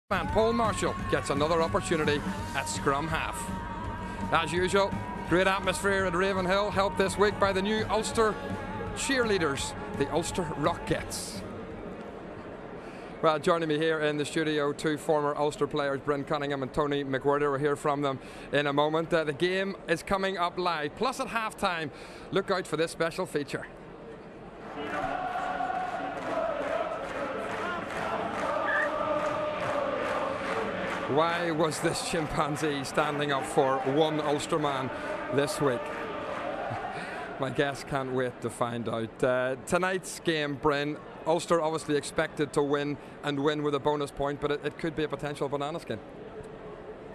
And Paul Marshall gets another opportunity at scrum half. As usual, great atmosphere at Ravenhill, helped this week by the new Ulster cheerleaders, the Ulster Rockettes. Well, joining me here in the studio, two former Ulster players, Bryn Cunningham and Tony McWhirter. We'll hear from them in a moment. The game is coming up live, plus at halftime. Look out for this special feature. Why was this chimpanzee standing up for one Ulster man this week? My guests can't wait to find out. Tonight's game, Bryn, Ulster obviously expected to win and win with a bonus point, but it could be a potential banana skin.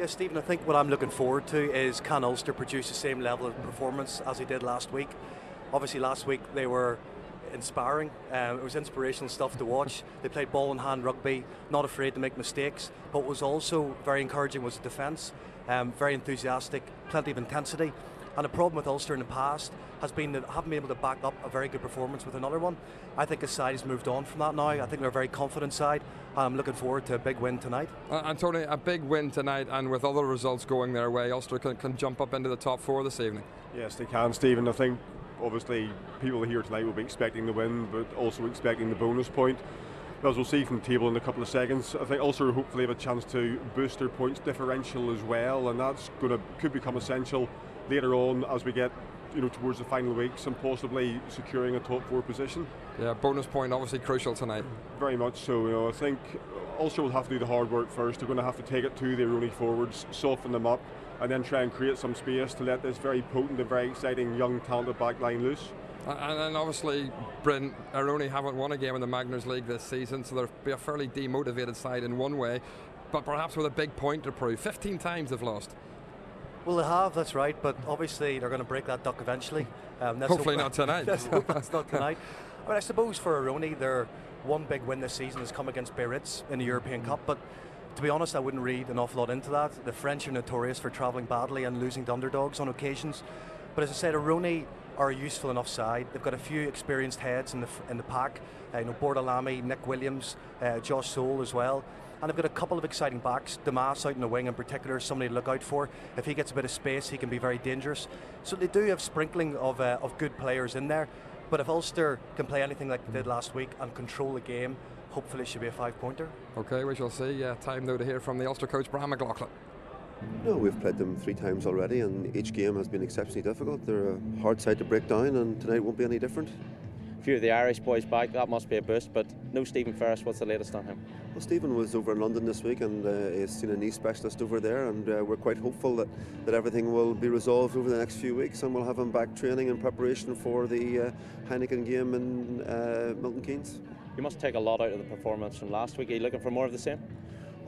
Yeah, Stephen, I think what I'm looking forward to is can Ulster produce the same level of performance as they did last week? Obviously last week they were inspiring. It was inspirational stuff to watch. They played ball in hand rugby, not afraid to make mistakes, but what was also very encouraging was the defence, very enthusiastic, plenty of intensity. And the problem with Ulster in the past has been that haven't been able to back up a very good performance with another one. I think the side has moved on from that now. I think they're a very confident side. I'm looking forward to a big win tonight. And Tony, a big win tonight, and with other results going their way, Ulster can jump up into the top four this evening. Yes, they can, Stephen. I think obviously people here tonight will be expecting the win, but also expecting the bonus point. As we'll see from the table in a couple of seconds, I think Ulster hopefully have a chance to boost their points differential as well, and that's could become essential later on as we get towards the final weeks and possibly securing a top four position. Yeah, bonus point obviously crucial tonight. Very much so. I think Ulster will have to do the hard work first. They're going to have to take it to the Aironi forwards, soften them up, and then try and create some space to let this very potent and very exciting young talented backline loose. And then obviously, Bryn, Aironi haven't won a game in the Magners League this season, so they'll be a fairly demotivated side in one way, but perhaps with a big point to prove. 15 times they've lost. Well, they have, that's right, but obviously they're going to break that duck eventually. Hopefully not tonight. Let's hope that's not tonight. I mean, I suppose for Aironi, their one big win this season has come against Biarritz in the European Cup, but to be honest, I wouldn't read an awful lot into that. The French are notorious for travelling badly and losing to underdogs on occasions. But as I said, Aironi are a useful enough side. They've got a few experienced heads in the pack. Borda Lamy, Nick Williams, Josh Soule as well. And they've got a couple of exciting backs. Damas out in the wing in particular is somebody to look out for. If he gets a bit of space, he can be very dangerous. So they do have sprinkling of good players in there. But if Ulster can play anything like they did last week and control the game, hopefully it should be a 5-pointer. Okay, we shall see. Time though to hear from the Ulster coach, Brian McLaughlin. No, we've played them 3 times already, and each game has been exceptionally difficult. They're a hard side to break down, and tonight won't be any different. A few of the Irish boys back, that must be a boost, but no Stephen Ferris. What's the latest on him? Well, Stephen was over in London this week and he's seen a knee specialist over there, and we're quite hopeful that everything will be resolved over the next few weeks, and we'll have him back training in preparation for the Heineken game in Milton Keynes. You must take a lot out of the performance from last week. Are you looking for more of the same?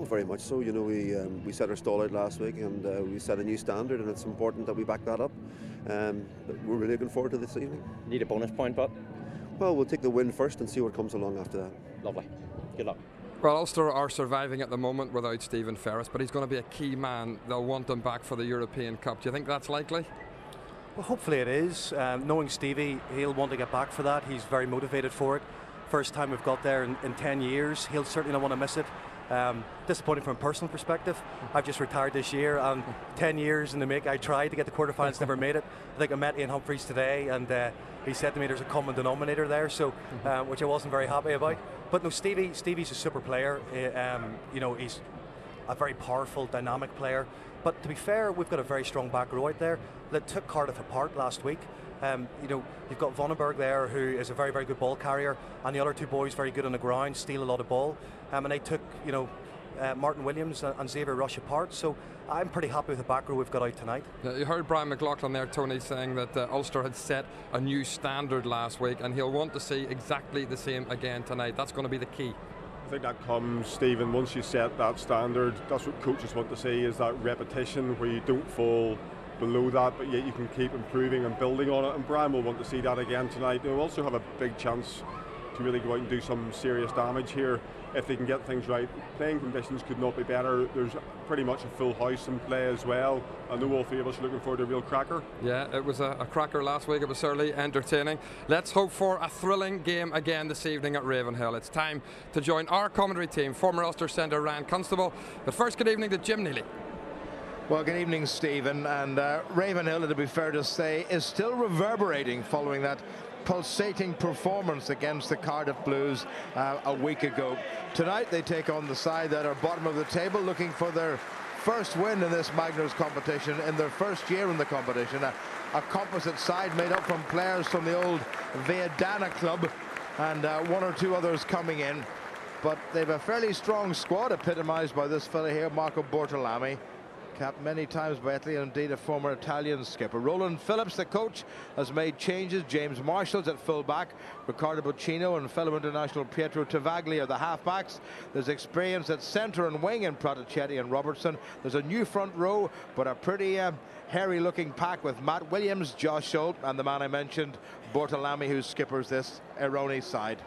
Oh, very much so. We set our stall out last week, and we set a new standard, and it's important that we back that up. But we're really looking forward to this evening. Need a bonus point, but? Well, we'll take the win first and see what comes along after that. Lovely. Good luck. Well, Ulster are surviving at the moment without Stephen Ferris, but he's going to be a key man. They'll want him back for the European Cup. Do you think that's likely? Well, hopefully it is. Knowing Stevie, he'll want to get back for that. He's very motivated for it. First time we've got there in 10 years. He'll certainly not want to miss it. Disappointing from a personal perspective. I've just retired this year, and 10 years in the make. I tried to get the quarterfinals, never made it. I think I met Ian Humphreys today, and he said to me there's a common denominator there, so which I wasn't very happy about. But no, Stevie's a super player. He's a very powerful, dynamic player. But to be fair, we've got a very strong back row out there that took Cardiff apart last week. You've got Vonneberg there, who is a very, very good ball carrier, and the other two boys very good on the ground, steal a lot of ball. And they took, Martin Williams and Xavier Rush apart. So I'm pretty happy with the back row we've got out tonight. You heard Brian McLaughlin there, Tony, saying that Ulster had set a new standard last week, and he'll want to see exactly the same again tonight. That's going to be the key. I think that comes, Stephen, once you set that standard, that's what coaches want to see, is that repetition where you don't fall below that, but yet you can keep improving and building on it, and Brian will want to see that again tonight. They'll also have a big chance to really go out and do some serious damage here if they can get things right. Playing conditions could not be better. There's pretty much a full house in play as well. I know all three of us are looking forward to a real cracker. Yeah, it was a cracker last week. It was certainly entertaining. Let's hope for a thrilling game again this evening at Ravenhill. It's time to join our commentary team, former Ulster centre Ryan Constable. But first, good evening to Jim Neely. Well, good evening, Stephen. And Ravenhill, to be fair to say, is still reverberating following that pulsating performance against the Cardiff Blues a week ago. Tonight they take on the side that are bottom of the table, looking for their first win in this Magners competition in their first year in the competition. A composite side made up from players from the old Viadana club and one or two others coming in. But they've a fairly strong squad, epitomised by this fella here, Marco Bortolami, capped many times by Italy, and indeed a former Italian skipper. Roland Phillips, the coach, has made changes. James Marshall's at full-back. Ricardo Boccino and fellow international Pietro Tavagli are the half-backs. There's experience at centre and wing in Praticetti and Robertson. There's a new front row, but a pretty hairy-looking pack with Matt Williams, Josh Schultz, and the man I mentioned, Bortolami, who skippers this Aironi side.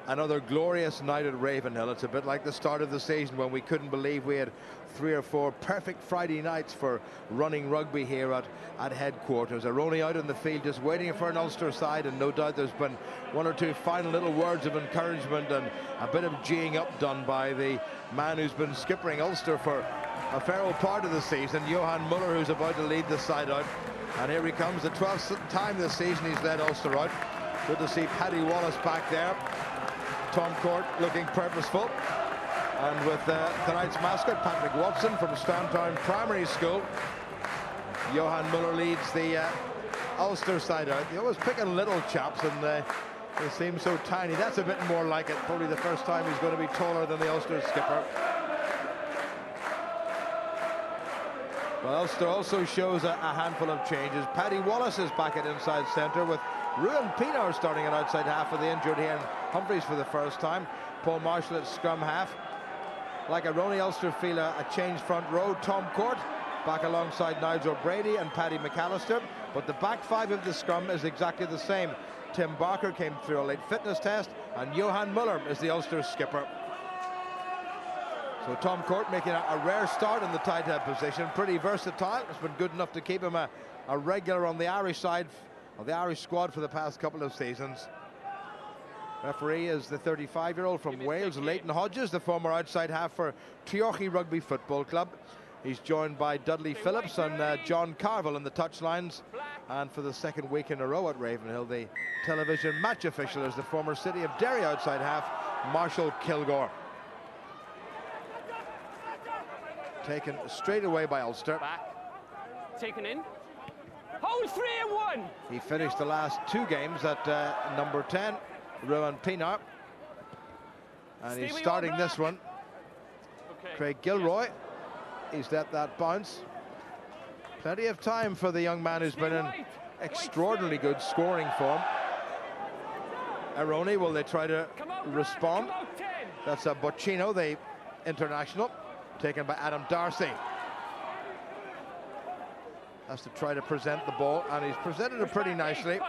Another glorious night at Ravenhill. It's a bit like the start of the season when we couldn't believe we had 3 or 4 perfect Friday nights for running rugby here at headquarters. Aironi out in the field just waiting for an Ulster side, and no doubt there's been 1 or 2 final little words of encouragement and a bit of geeing up done by the man who's been skippering Ulster for a fair old part of the season, Johan Muller, who's about to lead the side out. And here he comes, the 12th time this season he's led Ulster out. Good to see Paddy Wallace back there. Tom Court looking purposeful, and with tonight's mascot Patrick Watson from Stountown Primary School, Johan Muller leads the Ulster side out. They always picking little chaps, and they seem so tiny. That's a bit more like it. Probably the first time he's going to be taller than the Ulster skipper. Well, Ulster also shows a handful of changes. Paddy Wallace is back at inside centre, with Ruan Pienaar starting at outside half for the injured here, and Humphreys for the first time. Paul Marshall at scrum half. Like Aironi, Ulster feel a changed front row. Tom Court back alongside Nigel Brady and Paddy McAllister, but the back 5 of the scrum is exactly the same. Tim Barker came through a late fitness test, and Johan Muller is the Ulster skipper. So Tom Court making a rare start in the tight head position, pretty versatile. It's been good enough to keep him a regular on the Irish side of the Irish squad for the past couple of seasons. Referee is the 35-year-old from Wales, Leighton Hodges, the former outside half for Treorchy Rugby Football Club. He's joined by Dudley Phillips and John Carville in the touchlines. And for the second week in a row at Ravenhill, the television match official is the former City of Derry outside half, Marshall Kilgore. Taken straight away by Ulster. Back. Taken in. Hold 3 and 1. He finished the last 2 games at number 10, Ruan Pienaar. And he's starting this one. Okay. Craig Gilroy. He's let that bounce. Plenty of time for the young man who's been in extraordinarily good scoring form. Aironi, will they try to respond? That's a Boccino, the international, taken by Adam Darcy. Has to try to present the ball, and he's presented it pretty nicely.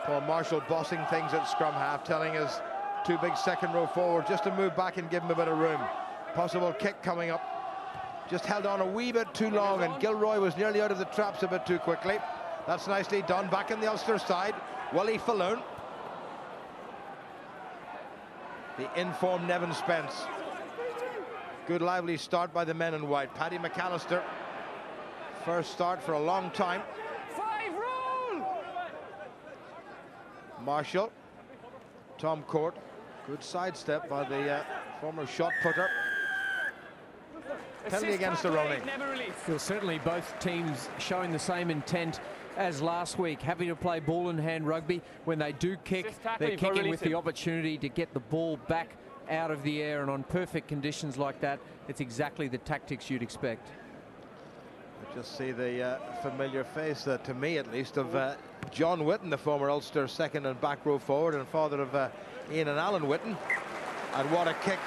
Paul Marshall bossing things at scrum half, telling his 2 big second row forward just to move back and give him a bit of room. Possible kick coming up. Just held on a wee bit too long, and Gilroy was nearly out of the traps a bit too quickly. That's nicely done. Back in the Ulster side, Willie Falloon. The informed Nevin Spence. Good lively start by the men in white. Paddy McAllister. First start for a long time. 5 roll. Marshall. Tom Court. Good sidestep by the former shot putter. Penalty against Aironi. Well, certainly both teams showing the same intent as last week, happy to play ball in hand rugby. When they do kick, they're kicking with the opportunity to get the ball back out of the air, and on perfect conditions like that, it's exactly the tactics you'd expect. Just see the familiar face, to me at least, of John Whitten, the former Ulster second and back row forward and father of Ian and Alan Whitten. And what a kick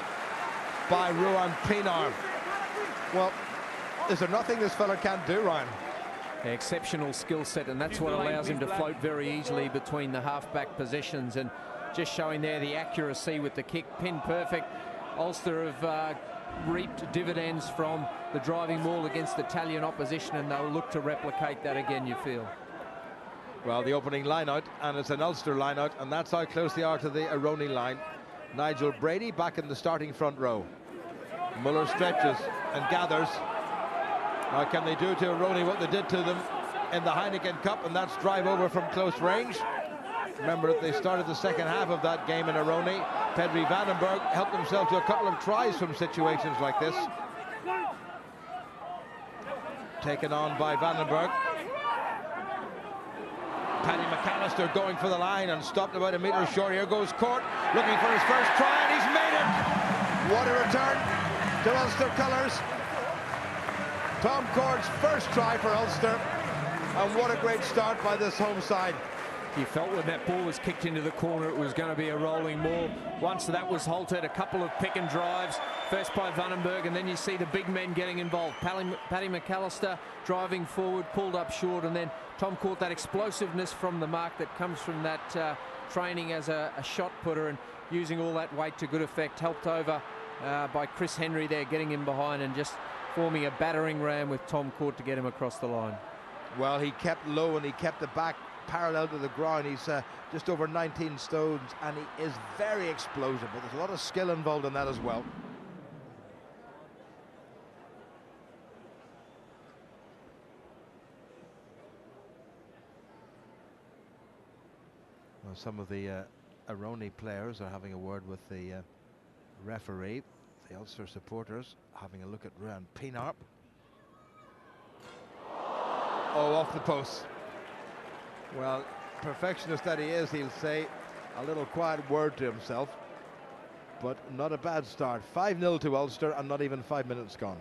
by Ruan Pienaar. Well, is there nothing this fella can't do, Ryan? Exceptional skill set, and that's what allows him to float very easily between the half-back positions, and just showing there the accuracy with the kick, pin perfect. Ulster have reaped dividends from the driving maul against Italian opposition, and they'll look to replicate that again, you feel. Well, the opening line-out, and it's an Ulster line-out, and that's how close they are to the Aironi line. Nigel Brady back in the starting front row. Muller stretches and gathers. Now can they do to Aironi what they did to them in the Heineken Cup, and that's drive over from close range. Remember, they started the second half of that game in Aironi. Pedri Vandenberg helped himself to a couple of tries from situations like this. Taken on by Vandenberg. Paddy McAllister going for the line and stopped about a metre short. Here goes Court looking for his first try, and he's made it! What a return to Ulster colours. Tom Court's first try for Ulster, and what a great start by this home side. You felt when that ball was kicked into the corner it was going to be a rolling maul. Once that was halted, a couple of pick and drives, first by Vandenberg, and then you see the big men getting involved. Paddy McAllister driving forward, pulled up short, and then Tom Court, that explosiveness from the mark that comes from that training as a shot putter, and using all that weight to good effect, helped over by Chris Henry there, getting him behind and just forming a battering ram with Tom Court to get him across the line. Well, he kept low and he kept the back parallel to the ground. He's just over 19 stones, and he is very explosive, but there's a lot of skill involved in that as well. Well, some of the Aironi players are having a word with the referee. The Ulster supporters having a look at Ruan Pienaar. Oh, off the post. Well, perfectionist that he is, he'll say a little quiet word to himself, but not a bad start. 5-0 to Ulster, and not even 5 minutes gone.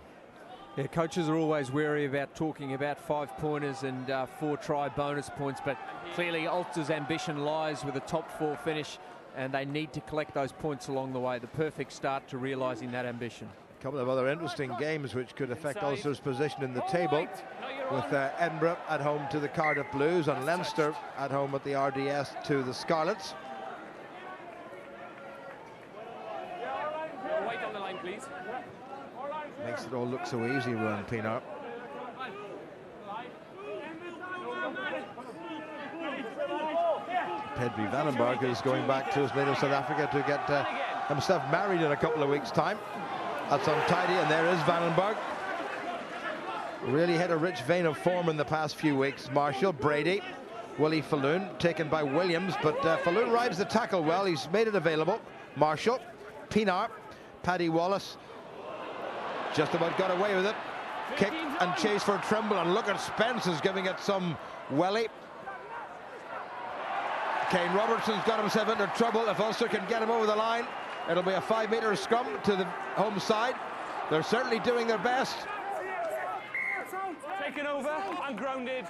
Yeah, coaches are always wary about talking about 5-pointers and 4-try bonus points, but clearly Ulster's ambition lies with a top 4 finish, and they need to collect those points along the way. The perfect start to realising that ambition. A couple of other interesting games which could affect Ulster's position in the table, with Edinburgh at home to the Cardiff Blues and Leinster at home at the RDS to the Scarlets. White on the line, please. Makes it all look so easy, Ruan Pienaar. Pedri Vandenberg is going back to his native South Africa to get himself married in a couple of weeks' time. That's untidy, and there is Vandenberg. Really hit a rich vein of form in the past few weeks. Marshall, Brady, Willie Falloon, taken by Williams, but Falloon rides the tackle well. He's made it available. Marshall, Pienaar, Paddy Wallace, just about got away with it. Kick and chase for Trimble, and look at Spence is giving it some welly. Kane Robertson's got himself into trouble. If Ulster can get him over the line, it'll be a 5-metre scrum to the home side. They're certainly doing their best. Taken over and grounded.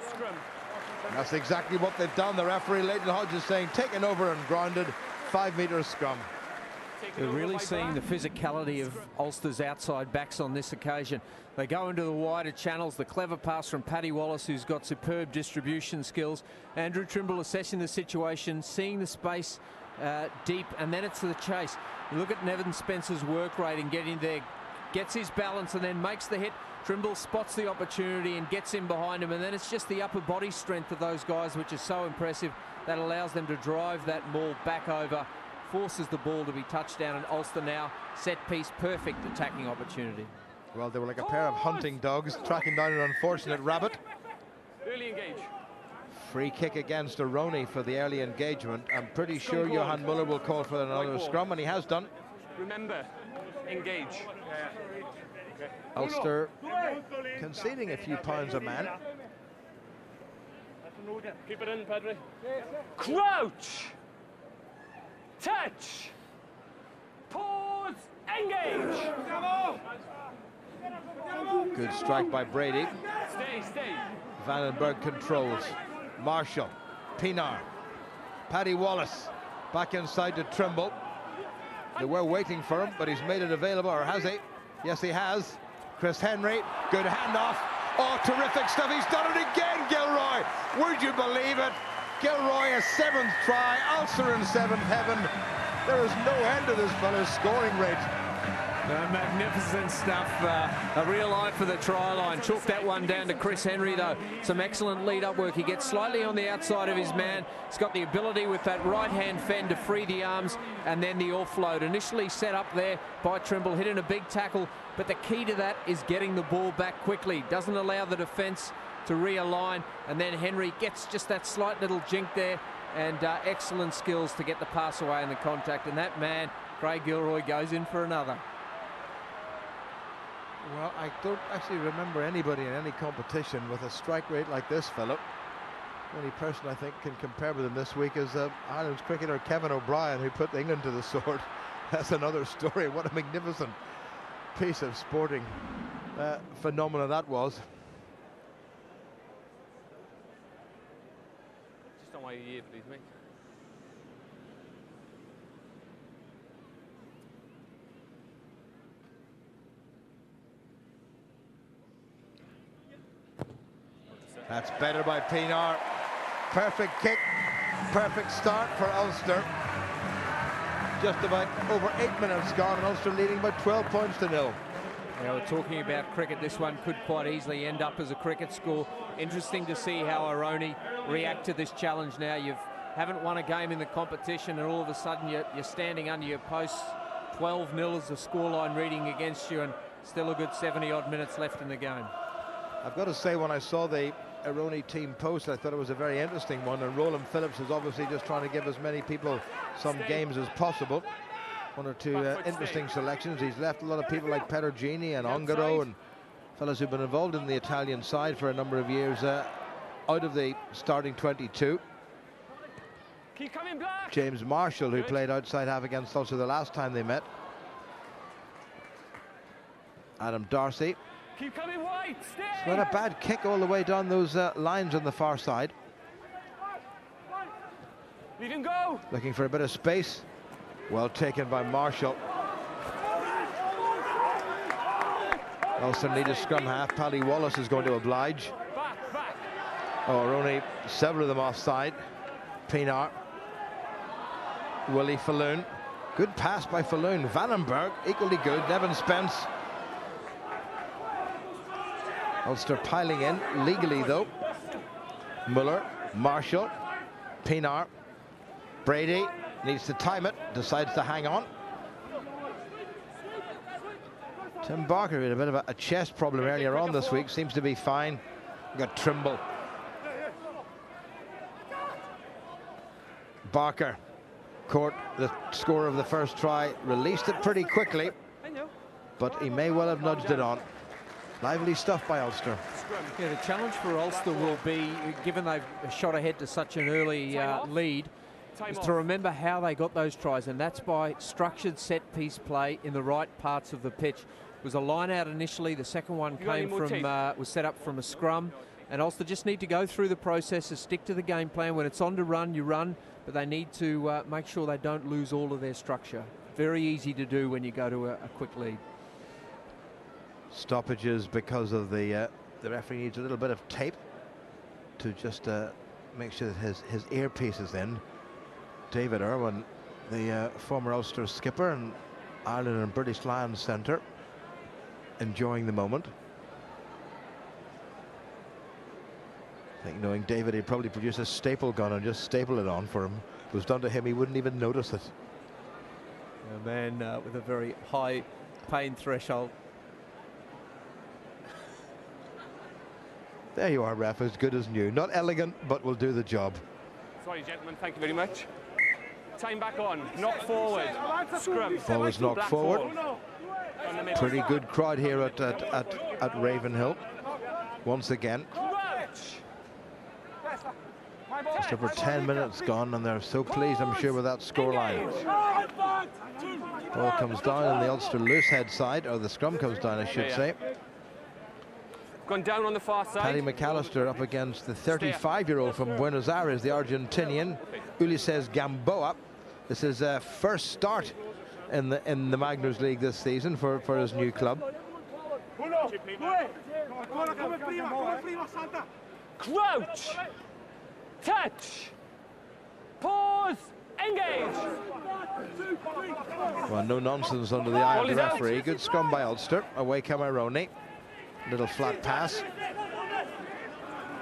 Scrum. That's exactly what they've done. The referee, Leighton Hodge, is saying taken over and grounded, 5-metre scrum. We're really seeing the physicality of Ulster's outside backs on this occasion. They go into the wider channels. The clever pass from Paddy Wallace, who's got superb distribution skills. Andrew Trimble assessing the situation, seeing the space deep, and then it's to the chase. You look at Nevin Spencer's work rate in getting there, gets his balance and then makes the hit. Trimble spots the opportunity and gets in behind him, and then it's just the upper body strength of those guys which is so impressive that allows them to drive that maul back over, forces the ball to be touched down, and Ulster now set piece, perfect attacking opportunity. Well, they were like a pair of hunting dogs tracking down an unfortunate rabbit. Early engage. Free kick against Aironi for the early engagement. I'm pretty sure Johan Muller will call for another scrum, and he has done. Remember, engage. Ulster conceding a few pounds a man. Keep it in, Pedri. Crouch. Touch. Pause. Engage. Good strike by Brady. Stay. Vandenberg controls. Marshall, Pienaar, Paddy Wallace back inside to Trimble. They were waiting for him, but he's made it available, or has he? Yes, he has. Chris Henry, good handoff, Oh, terrific stuff. He's done it again, Gilroy. Would you believe it? Gilroy, a 7th try. Ulster in 7th heaven. There is no end to this fellow's scoring rate. Magnificent stuff. A real eye for the try line. Chalked that one down to Chris Henry, though. Some excellent lead-up work. He gets slightly on the outside of his man. He's got the ability with that right-hand fend to free the arms, and then the offload. Initially set up there by Trimble, hitting a big tackle, but the key to that is getting the ball back quickly. Doesn't allow the defence to realign, and then Henry gets just that slight little jink there, and excellent skills to get the pass away in the contact. And that man, Craig Gilroy, goes in for another. Well, I don't actually remember anybody in any competition with a strike rate like this fellow. The only person I think can compare with him this week is Ireland's cricketer Kevin O'Brien, who put England to the sword. That's another story. What a magnificent piece of sporting phenomena that was. Just don't want you, please, mate. That's better by Pienaar. Perfect kick, perfect start for Ulster. Just about over 8 minutes gone, and Ulster leading by 12 points to 0. Yeah, we're talking about cricket. This one could quite easily end up as a cricket score. Interesting to see how Aironi react to this challenge now. You haven't won a game in the competition, and all of a sudden you're standing under your posts. 12-0 is the scoreline reading against you, and still a good 70-odd minutes left in the game. I've got to say, when I saw the Aironi team post, I thought it was a very interesting one, and Roland Phillips is obviously just trying to give as many people some games as possible. One or two interesting selections. He's left a lot of people like Perugini and Ongaro and fellas who've been involved in the Italian side for a number of years out of the starting 22. Keep coming back. James Marshall, who played outside half against Ulster the last time they met. Adam Darcy. Keep coming wide. Stay. It's not a bad kick all the way down those lines on the far side. Leave him go. Looking for a bit of space. Well taken by Marshall. Ulster need a scrum half. Paddy Wallace is going to oblige. Back. Oh, only several of them offside. Pienaar. Willie Falloon. Good pass by Falloon. Vandenberg, equally good. Nevin Spence. Ulster piling in, legally though. Muller, Marshall, Pienaar. Brady needs to time it, decides to hang on. Tim Barker had a bit of a chest problem earlier on this week, seems to be fine. We've got Trimble. Barker caught the score of the first try, released it pretty quickly, but he may well have nudged it on. Lively stuff by Ulster. Yeah, the challenge for Ulster will be, given they've shot ahead to such an early lead, is to remember how they got those tries, and that's by structured set-piece play in the right parts of the pitch. It was a line-out initially. The second one came from was set up from a scrum, and Ulster just need to go through the processes, stick to the game plan. When it's on to run, you run, but they need to make sure they don't lose all of their structure. Very easy to do when you go to a quick lead. Stoppages because of the referee needs a little bit of tape to just make sure that his earpiece is in. David Irwin, the former Ulster skipper and Ireland and British Lions centre, enjoying the moment. I think, knowing David, he'd probably produce a staple gun and just staple it on for him. If it was done to him, he wouldn't even notice it. A man with a very high pain threshold. There you are, ref, as good as new. Not elegant, but will do the job. Sorry, gentlemen, thank you very much. Time back on, knock forward, scrum. Ball was knocked forward. Pretty good crowd here at Ravenhill. Once again. Just over 10 minutes gone, and they're so pleased, I'm sure, with that scoreline. Ball comes down on the Ulster loose head side, or the scrum comes down, I should say. Gone down on the far side. Paddy McAllister up against the 35-year-old from Buenos Aires, the Argentinian, Ulises Gamboa. This is a first start in the Magners League this season for his new club. Crouch. Touch. Pause. Engage. Well, no nonsense under the eye of the referee. Good scrum by Ulster. Away come Aironi. Little flat pass.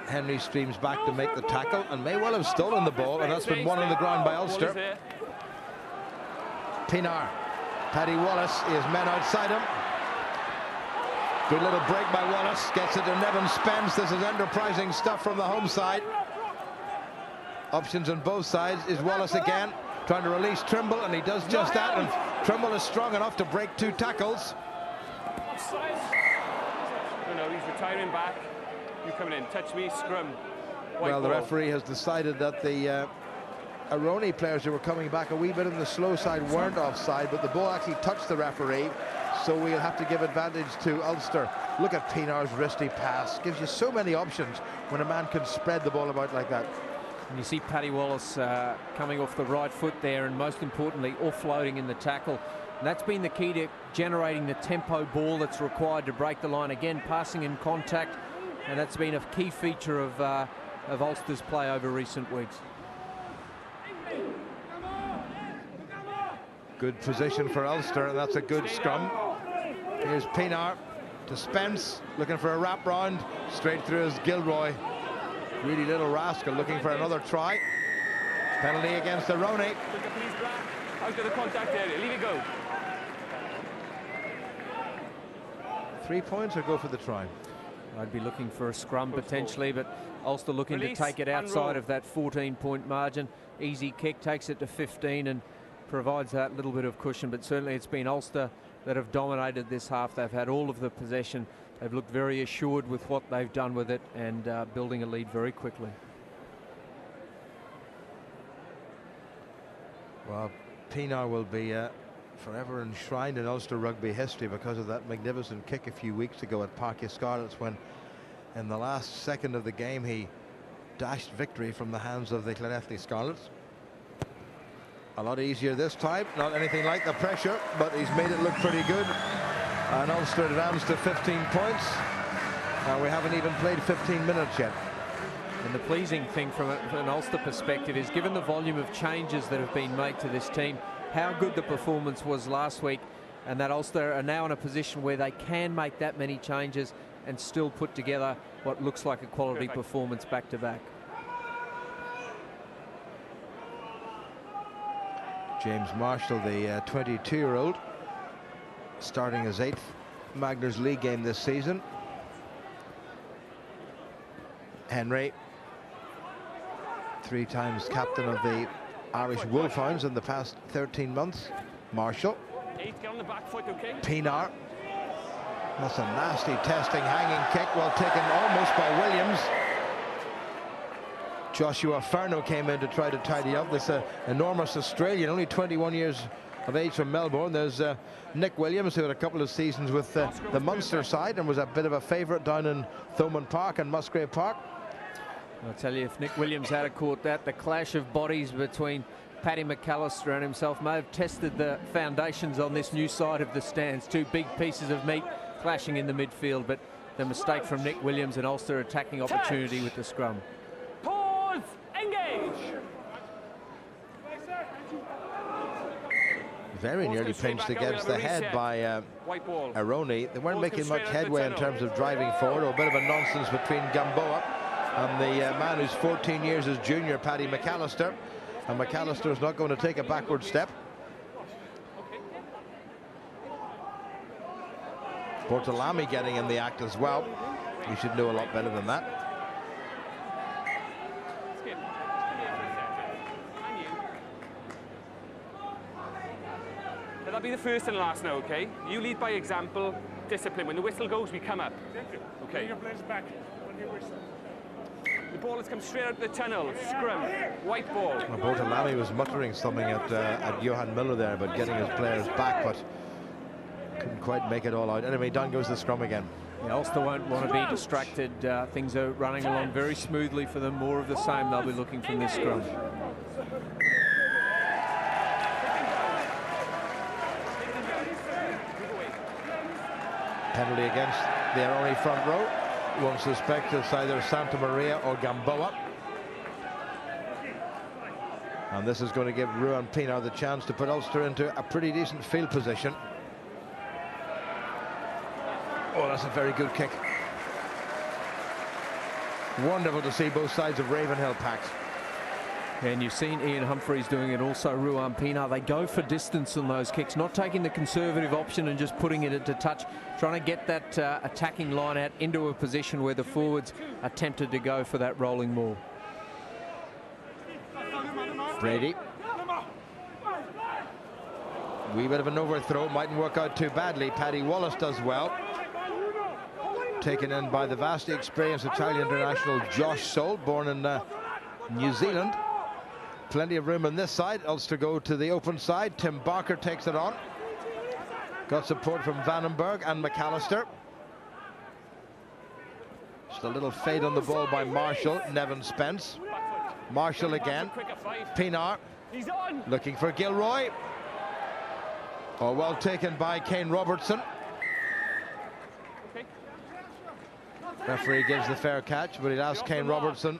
Henry streams back to make the tackle and may well have stolen the ball, and that's been won on the ground by Ulster. Pinar. Paddy Wallace, he has men outside him. Good little break by Wallace. Gets it to Nevin Spence. This is enterprising stuff from the home side. Options on both sides. Is Wallace again trying to release Trimble, and he does just that, and Trimble is strong enough to break 2 tackles. No, he's retiring back. You coming in, touch me, scrum. Well, the referee has decided that the Aironi players who were coming back a wee bit on the slow side weren't offside, but the ball actually touched the referee, so we'll have to give advantage to Ulster. Look at Pinar's wristy pass. Gives you so many options when a man can spread the ball about like that. And you see Paddy Wallace coming off the right foot there, and most importantly offloading in the tackle. And that's been the key to generating the tempo ball that's required to break the line. Again, passing in contact, and that's been a key feature of Ulster's play over recent weeks. Good position for Ulster, and that's a good scrum. Here's Pinar to Spence, looking for a wrap round, straight through his Gilroy. Really little rascal looking for another try. Penalty against Aironi. Out of the contact area, leave it go. 3 points or go for the try? I'd be looking for a scrum potentially, but Ulster looking to take it outside of that 14-point margin. Easy kick, takes it to 15 and provides that little bit of cushion, but certainly it's been Ulster that have dominated this half. They've had all of the possession. They've looked very assured with what they've done with it, and building a lead very quickly. Well, Pinar will be forever enshrined in Ulster rugby history because of that magnificent kick a few weeks ago at Parky Scarlets, when in the last second of the game he dashed victory from the hands of the Llanelli Scarlets. A lot easier this time, not anything like the pressure, but he's made it look pretty good. And Ulster advanced to 15 points. And we haven't even played 15 minutes yet. And the pleasing thing from an Ulster perspective is, given the volume of changes that have been made to this team, how good the performance was last week, and that Ulster are now in a position where they can make that many changes and still put together what looks like a quality performance back to back. James Marshall, the 22-year-old, starting his 8th Magners League game this season. Henry, 3 times captain of the Irish Wolfhounds in the past 13 months. Marshall. 8, get on the back foot, okay? Pinar. That's a nasty testing hanging kick, well taken almost by Williams. Joshua Ferno came in to try to tidy up this enormous Australian, only 21 years of age, from Melbourne. There's Nick Williams, who had a couple of seasons with the Munster side and was a bit of a favourite down in Thomond Park and Musgrave Park. I'll tell you, if Nick Williams had caught that, the clash of bodies between Paddy McAllister and himself may have tested the foundations on this new side of the stands. 2 big pieces of meat clashing in the midfield, but the mistake from Nick Williams, and Ulster attacking opportunity with the scrum. Pause, engage. Very nearly pinched against the head by Aironi. They weren't making much headway in terms of driving forward, or a bit of a nonsense between Gamboa and the man who's 14 years his junior, Paddy McAllister. And McAllister is not going to take a backward step. Bortolami getting in the act as well. You should know a lot better than that. That'll be the first and last now, okay? You lead by example, discipline. When the whistle goes, we come up. Okay. Bring your players back when you whistle. The ball has come straight out of the tunnel. Scrum, white ball. Well, Bortolami was muttering something at Johan Miller there about getting his players back, but couldn't quite make it all out. Anyway, down goes the scrum again. Yeah, Ulster won't want to be distracted. Things are running along very smoothly for them. More of the same they'll be looking from this scrum. Penalty against the Aironi front row. One suspect, it's either Santa Maria or Gamboa. And this is going to give Ruan Pienaar the chance to put Ulster into a pretty decent field position. Oh, that's a very good kick. Wonderful to see both sides of Ravenhill packed. And you've seen Ian Humphreys doing it, also Ruan Pienaar. They go for distance on those kicks, not taking the conservative option and just putting it into touch, trying to get that attacking line out into a position where the forwards are tempted to go for that rolling maul. Brady. Wee bit of an overthrow, mightn't work out too badly. Paddy Wallace does well. Taken in by the vastly experienced Italian international Josh Soul, born in New Zealand. Plenty of room on this side. Ulster go to the open side. Tim Barker takes it on. Got support from Vandenberg and McAllister. Just a little fade on the ball by Marshall. Nevin Spence. Marshall again. Pienaar looking for Gilroy. Oh, well taken by Kane Robertson. Referee gives the fair catch, but he'd ask Kane Robertson,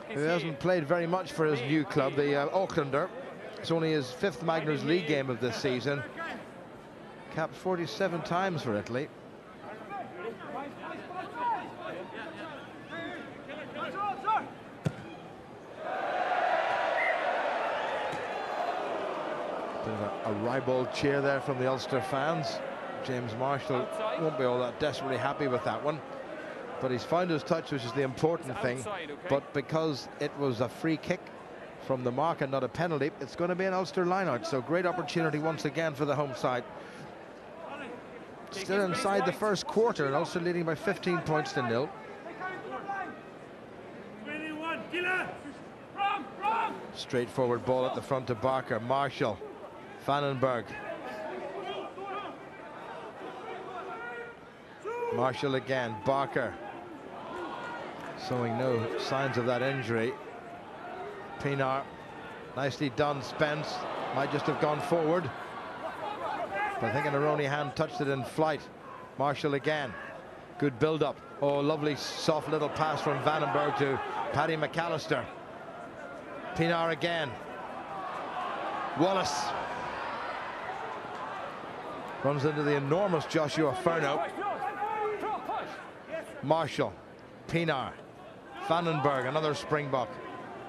who hasn't played very much for his new club, the Aucklander. It's only his 5th Magners League game of this season. Capped 47 times for Italy. Bit of a ribald cheer there from the Ulster fans. James Marshall won't be all that desperately happy with that one. But he's found his touch, which is the important thing. But because it was a free kick from the mark and not a penalty, it's going to be an Ulster line-out. So great opportunity once again for the home side. Still inside the first quarter, and Ulster leading by 15 points to 0. Straightforward ball at the front to Barker. Marshall. Vandenberg. Marshall again. Barker. Showing no signs of that injury. Pienaar, nicely done. Spence might just have gone forward, but I think an Aironi hand touched it in flight. Marshall again. Good build-up. Oh, lovely soft little pass from Vandenberg to Paddy McAllister. Pienaar again. Wallace runs into the enormous Joshua Furno. Marshall. Pienaar. Vandenberg, another Springbok.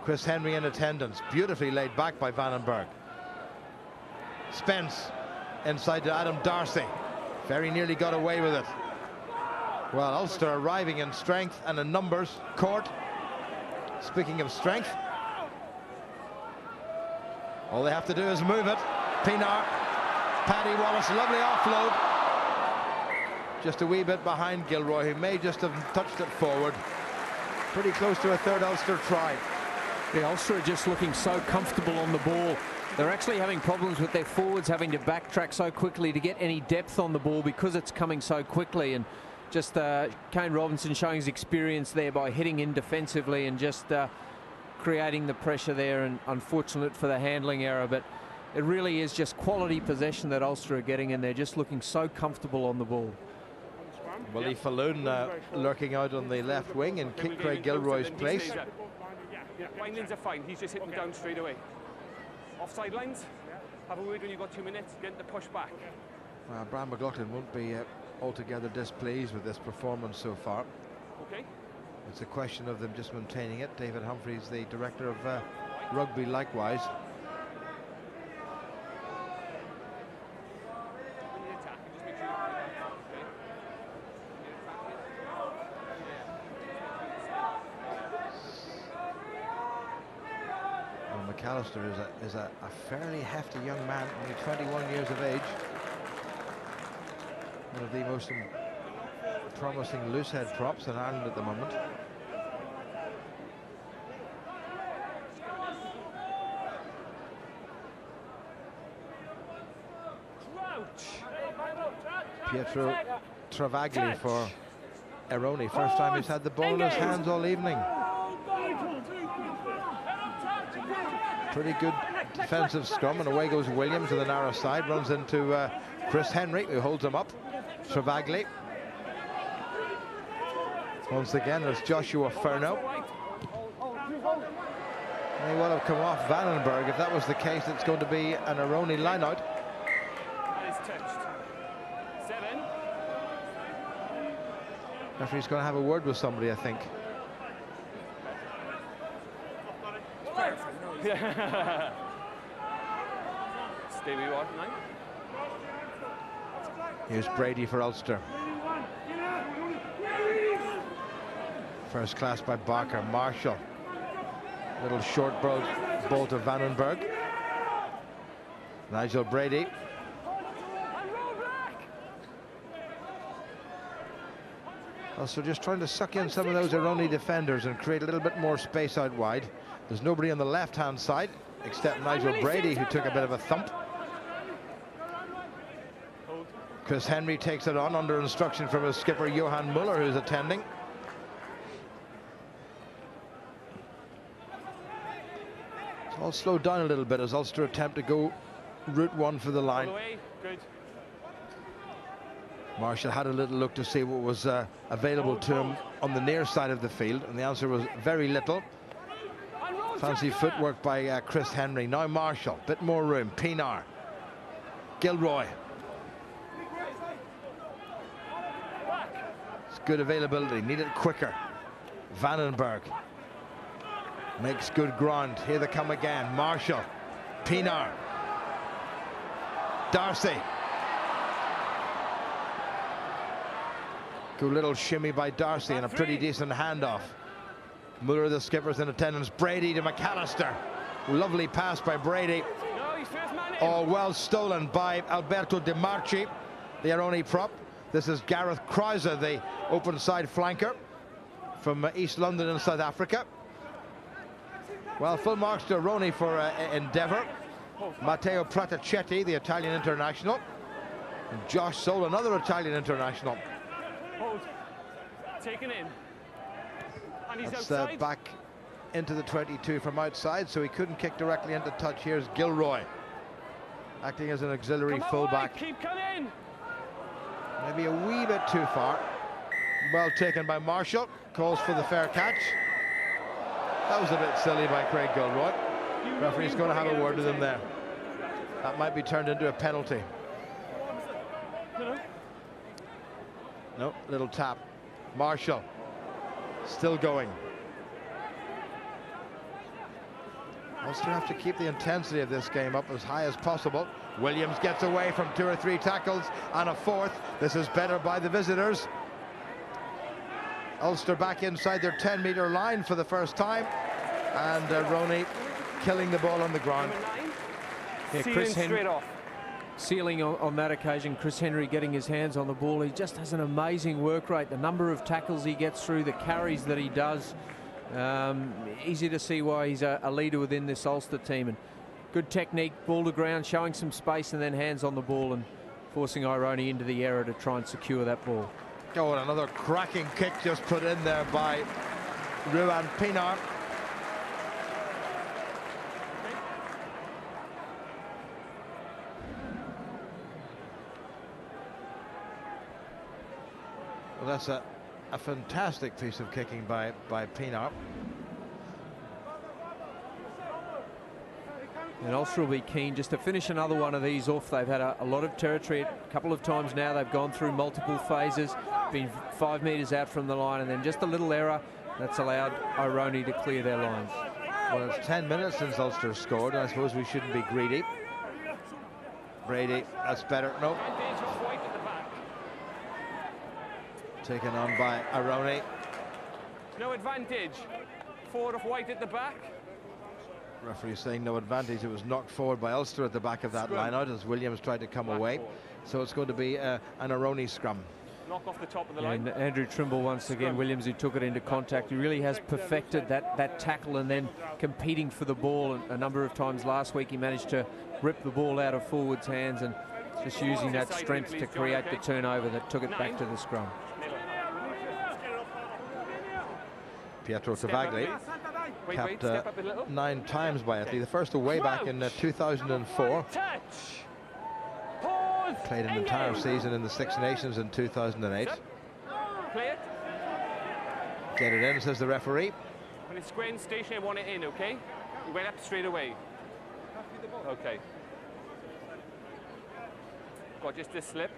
Chris Henry in attendance. Beautifully laid back by Vandenberg. Spence inside to Adam Darcy. Very nearly got away with it. Well, Ulster arriving in strength and in numbers. Court, speaking of strength, all they have to do is move it. Pienaar. Paddy Wallace, lovely offload. Just a wee bit behind Gilroy, who may just have touched it forward. Pretty close to a third Ulster try. The Ulster are just looking so comfortable on the ball. They're actually having problems with their forwards having to backtrack so quickly to get any depth on the ball because it's coming so quickly. And just Kane Robinson showing his experience there by hitting in defensively and just creating the pressure there. And unfortunate for the handling error, but it really is just quality possession that Ulster are getting, and they're just looking so comfortable on the ball. Willie Falloon lurking out on the left wing in Craig Gilroy's place. Winelands are fine, he's just hit them down straight away. Offside lines, have a word when you've got 2 minutes, get the push back. Brian McLaughlin won't be altogether displeased with this performance so far. Okay. It's a question of them just maintaining it. David Humphreys, the director of rugby, likewise. McAllister is a fairly hefty young man, only 21 years of age. One of the most promising loosehead props in Ireland at the moment. Pietro Travagli for Aironi. First time he's had the ball in his hands all evening. Pretty good defensive scrum, and away goes Williams to the narrow side, runs into Chris Henry, who holds him up. Travagli. Once again, there's Joshua Furno. May well have come off Vandenberg. If that was the case, it's going to be an Aironi lineout. That is touched. 7. Referee's going to have a word with somebody, I think. Stevie what, 9? Here's Brady for Ulster. First class by Barker. Marshall. Little short bolt of Vandenberg. Nigel Brady. Also just trying to suck in some of those Aironi defenders and create a little bit more space out wide. There's nobody on the left-hand side except Nigel Brady, who took a bit of a thump. Chris Henry takes it on under instruction from his skipper Johan Muller, who's attending. It's all slowed down a little bit as Ulster attempt to go route 1 for the line. Good. Marshall had a little look to see what was available to him on the near side of the field, and the answer was very little. Fancy footwork by Chris Henry. Now Marshall, bit more room. Pienaar. Gilroy. It's good availability, need it quicker. Vandenberg makes good ground. Here they come again. Marshall. Pienaar. Darcy. Good little shimmy by Darcy and a pretty decent handoff. Muller, the skipper's in attendance. Brady to McAllister. Lovely pass by Brady. Oh, well stolen by Alberto Di Marchi, the Aironi prop. This is Gareth Krauser, the open side flanker from East London in South Africa. Well, full marks to Aironi for endeavour. Matteo Pratacetti, the Italian international. And Josh Soul, another Italian international. Hold. Taken in. And he's That's outside. back into the 22 from outside, so he couldn't kick directly into touch. Here's Gilroy, acting as an auxiliary fullback. Keep coming. Maybe a wee bit too far. Well taken by Marshall. Calls for the fair catch. That was a bit silly by Craig Gilroy. Referee's going to have a word with him there. That might be turned into a penalty. No, little tap. Marshall still going. Ulster have to keep the intensity of this game up as high as possible. Williams gets away from 2 or 3 tackles and a 4th. This is better by the visitors. Ulster back inside their 10-metre line for the first time, and Aironi killing the ball on the ground. Yeah, Chris Henry sealing on that occasion. Chris Henry getting his hands on the ball. He just has an amazing work rate. The number of tackles he gets through, the carries that he does. Easy to see why he's a leader within this Ulster team. And good technique, ball to ground, showing some space, and then hands on the ball and forcing Aironi into the error to try and secure that ball. Oh, and another cracking kick just put in there by Ruan Pienaar. Well, that's a fantastic piece of kicking by Pienaar. And Ulster will be keen just to finish another one of these off. They've had a lot of territory. A couple of times now they've gone through multiple phases, been 5 metres out from the line, and then just a little error that's allowed Aironi to clear their lines. Well, it's 10 minutes since Ulster scored, and I suppose we shouldn't be greedy. Brady, that's better. Nope. Taken on by Aironi. No advantage. 4 of White at the back. Referee saying no advantage. It was knocked forward by Ulster at the back of that line-out as Williams tried to come away. So it's going to be an Aironi scrum. Knock off the top of the line. And Andrew Trimble once again, Williams, who took it into contact. He really has perfected that tackle and then competing for the ball. A number of times last week he managed to rip the ball out of forwards' hands and just using that strength to create the turnover that took it back to the scrum. Pietro Tavagli, capped 9 times by Italy. The first away back in 2004. Played an entire season in the Six Nations in 2008. Get it in, says the referee. When it's square and stationary, I want it in, okay? You went up straight away. Okay. Got just this slip.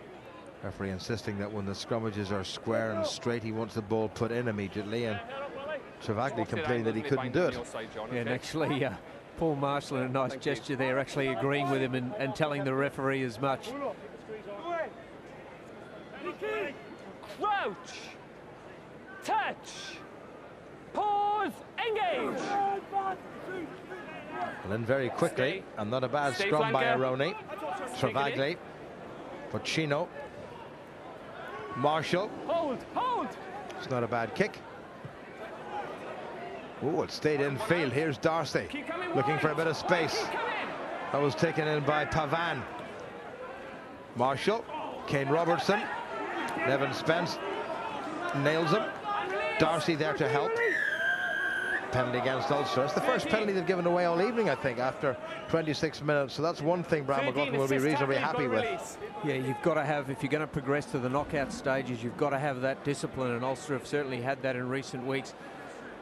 Referee insisting that when the scrummages are square and straight, he wants the ball put in immediately, and Travagli complaining that he couldn't do it. Yeah, and actually, Paul Marshall, in a nice gesture there, actually agreeing with him and telling the referee as much. Crouch. Touch. Pause. Engage. And then very quickly, and not a bad scrum by Aironi. Travagli. Pochino. Marshall. Hold. It's not a bad kick. Oh, it stayed in field. Here's Darcy looking for a bit of space. That was taken in by Pavan. Marshall. Kane Robertson. Nevin Spence nails him. Darcy there to help. Penalty against Ulster. It's the first penalty they've given away all evening, I think, after 26 minutes. So that's one thing Brian McLaughlin will be reasonably happy with. Yeah, you've got to have, if you're going to progress to the knockout stages, you've got to have that discipline, and Ulster have certainly had that in recent weeks.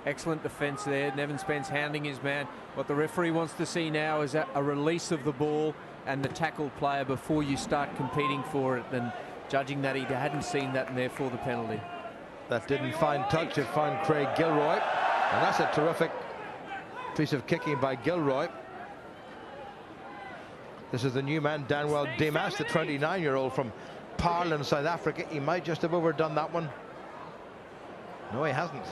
Excellent defence there. Nevin Spence hounding his man. What the referee wants to see now is a release of the ball and the tackled player before you start competing for it, and judging that he hadn't seen that, and therefore the penalty. That didn't find touch. It found Craig Gilroy. And that's a terrific piece of kicking by Gilroy. This is the new man, Danwell Demas, the 29-year-old from Paarl in South Africa. He might just have overdone that one. No, he hasn't.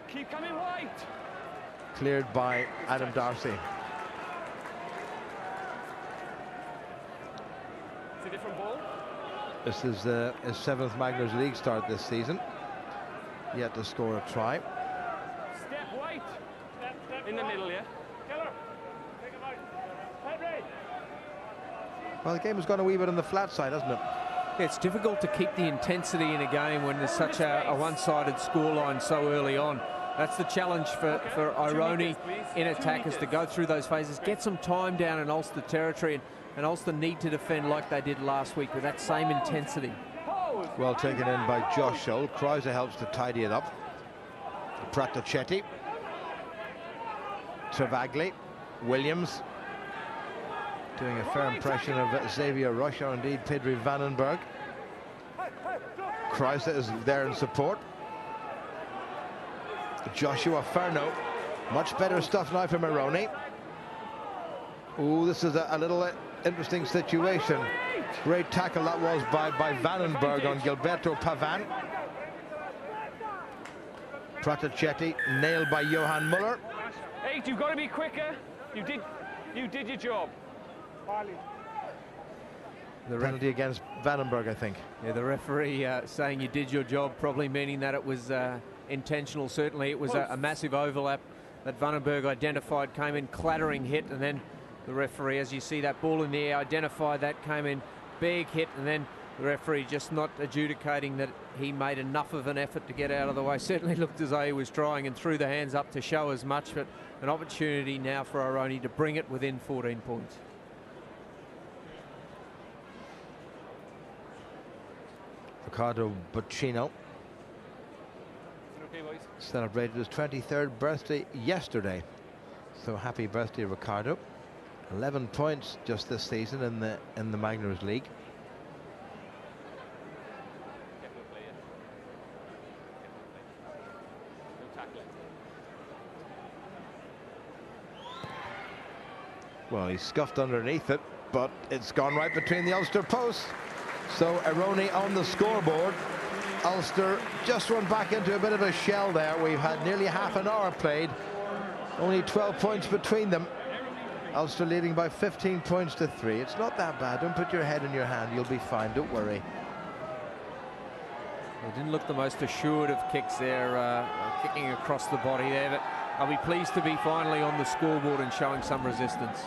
Keep coming wide. Cleared by Adam Darcy. It's a different ball. This is his 7th Magners League start this season. Yet to score a try. Step white. In the middle, yeah. Well, the game has gone a wee bit on the flat side, hasn't it? Yeah, it's difficult to keep the intensity in a game when there's such a one-sided scoreline so early on. That's the challenge for Aironi in attack, is to go through those phases, get some time down in Ulster territory, and Ulster need to defend like they did last week with that same intensity. Well taken in by Josh Scholl. Krauser helps to tidy it up. Pratachetti. Travagli. Williams. Doing a fair impression of Xavier Rush, or indeed Pedri Vandenberg. Krauser is there in support. Joshua Ferno. Much better stuff now from Aironi. Oh, this is a little interesting situation. Great tackle that was by Vandenberg on Gilberto Pavan. Pratachetti nailed by Johan Muller. Hey, you've got to be quicker. You did your job. The penalty against Vandenberg, I think. Yeah, the referee saying you did your job, probably meaning that it was intentional. Certainly it was a massive overlap that Vandenberg identified, came in clattering hit, and then the referee, as you see that ball in the air, identified that, came in big hit, and then the referee just not adjudicating that he made enough of an effort to get out of the way. Certainly looked as though he was trying and threw the hands up to show as much, but an opportunity now for Aironi to bring it within 14 points. Ricardo Boccino celebrated his 23rd birthday yesterday. So happy birthday, Ricardo. 11 points just this season in the Magners League. Well, he scuffed underneath it, but it's gone right between the Ulster posts. So Aironi on the scoreboard. Ulster just run back into a bit of a shell there. We've had nearly half an hour played. Only 12 points between them. Ulster leading by 15 points to 3. It's not that bad. Don't put your head in your hand. You'll be fine. Don't worry. They didn't look the most assured of kicks there, kicking across the body there, but I'll be pleased to be finally on the scoreboard and showing some resistance.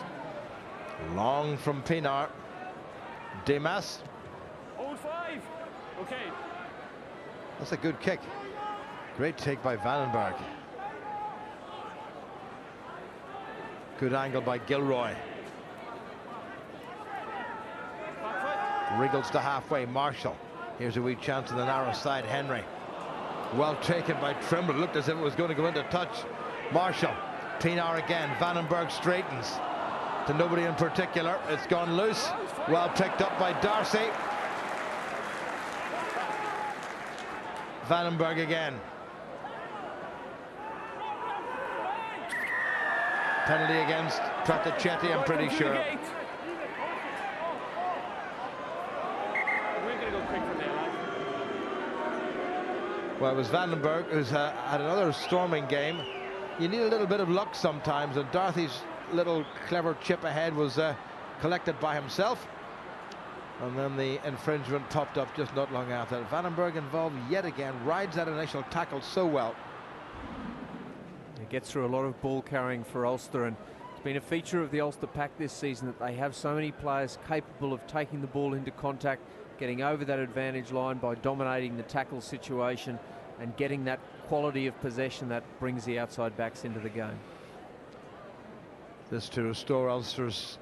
Long from Pinar. Demas. Hold 5. Okay. That's a good kick. Great take by Vandenberg. Good angle by Gilroy. Wriggles to halfway. Marshall. Here's a wee chance on the narrow side. Henry. Well taken by Trimble. Looked as if it was going to go into touch. Marshall. Pienaar again. Vandenberg straightens to nobody in particular. It's gone loose. Well picked up by Darcy. Vandenberg again. Penalty against Tratachetti, I'm pretty sure. Well, it was Vandenberg who's had another storming game. You need a little bit of luck sometimes, and Darcy's little clever chip ahead was collected by himself. And then the infringement popped up just not long after. Vandenberg involved yet again, rides that initial tackle so well. He gets through a lot of ball carrying for Ulster, and it's been a feature of the Ulster pack this season that they have so many players capable of taking the ball into contact, getting over that advantage line by dominating the tackle situation and getting that quality of possession that brings the outside backs into the game. This to restore Ulster's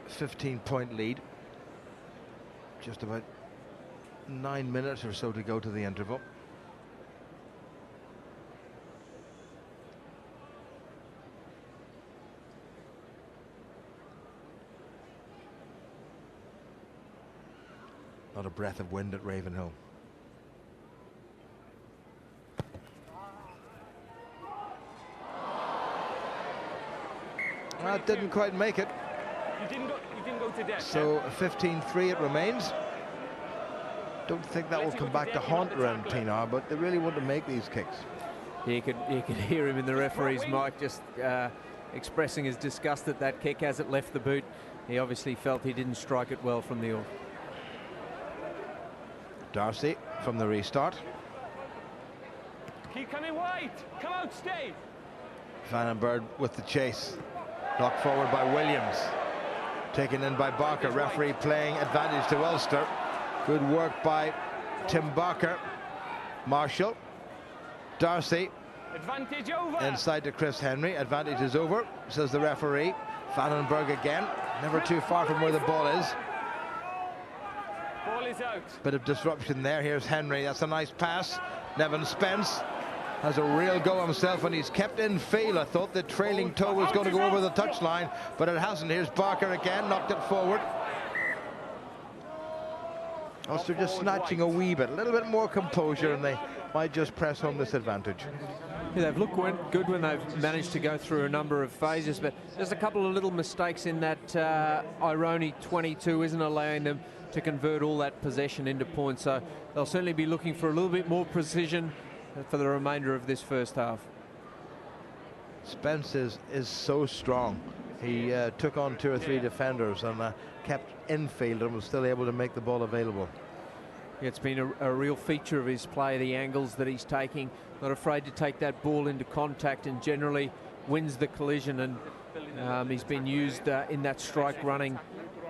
15-point lead. Just about 9 minutes or so to go to the interval. Not a breath of wind at Ravenhill. Well, it didn't quite make it. You didn't go to death. So 15-3 it remains. Don't think that will come back to haunt Ren Pienaar, but they really want to make these kicks. You could hear him in the referee's mic just expressing his disgust at that kick as it left the boot. He obviously felt he didn't strike it well from the off. Darcy from the restart. Keep coming wide. Come out, stay. Vandenberg with the chase. Knocked forward by Williams. Taken in by Barker. Referee playing advantage to Ulster. Good work by Tim Barker. Marshall. Darcy. Advantage over. Inside to Chris Henry. Advantage is over, says the referee. Vandenberg again. Never too far from where the ball is. Ball is out. Bit of disruption there. Here's Henry. That's a nice pass. Nevin Spence has a real go himself, and he's kept in field. I thought the trailing toe was going to go over the touchline, but it hasn't. Here's Barker again. Knocked it forward. Ulster just snatching a wee bit. A little bit more composure, and they might just press home this advantage. Yeah, they've looked good when they've managed to go through a number of phases, but just a couple of little mistakes in that Aironi 22 isn't allowing them to convert all that possession into points. So they'll certainly be looking for a little bit more precision for the remainder of this first half. Spence is so strong. He took on 2 or 3 defenders and kept infield and was still able to make the ball available. Yeah, it's been a real feature of his play, the angles that he's taking. Not afraid to take that ball into contact and generally wins the collision. And he's been used in that strike running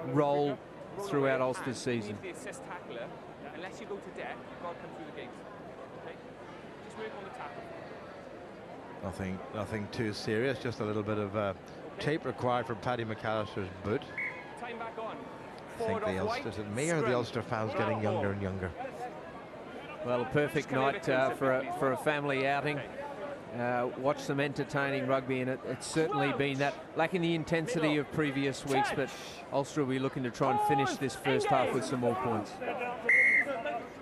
role throughout Ulster's season. The assist tackler, unless you go to death, you've got to come through the gate. Okay? Just work on the tackle. Nothing too serious, just a little bit of tape required for Paddy McAllister's boot. Time back on. I think the Ulster, is it me or the Ulster fans getting younger and younger? Well, a perfect night for a family outing. Watch some entertaining rugby, and it's certainly been that, lacking the intensity of previous weeks, but Ulster will be looking to try and finish this first half with some more points.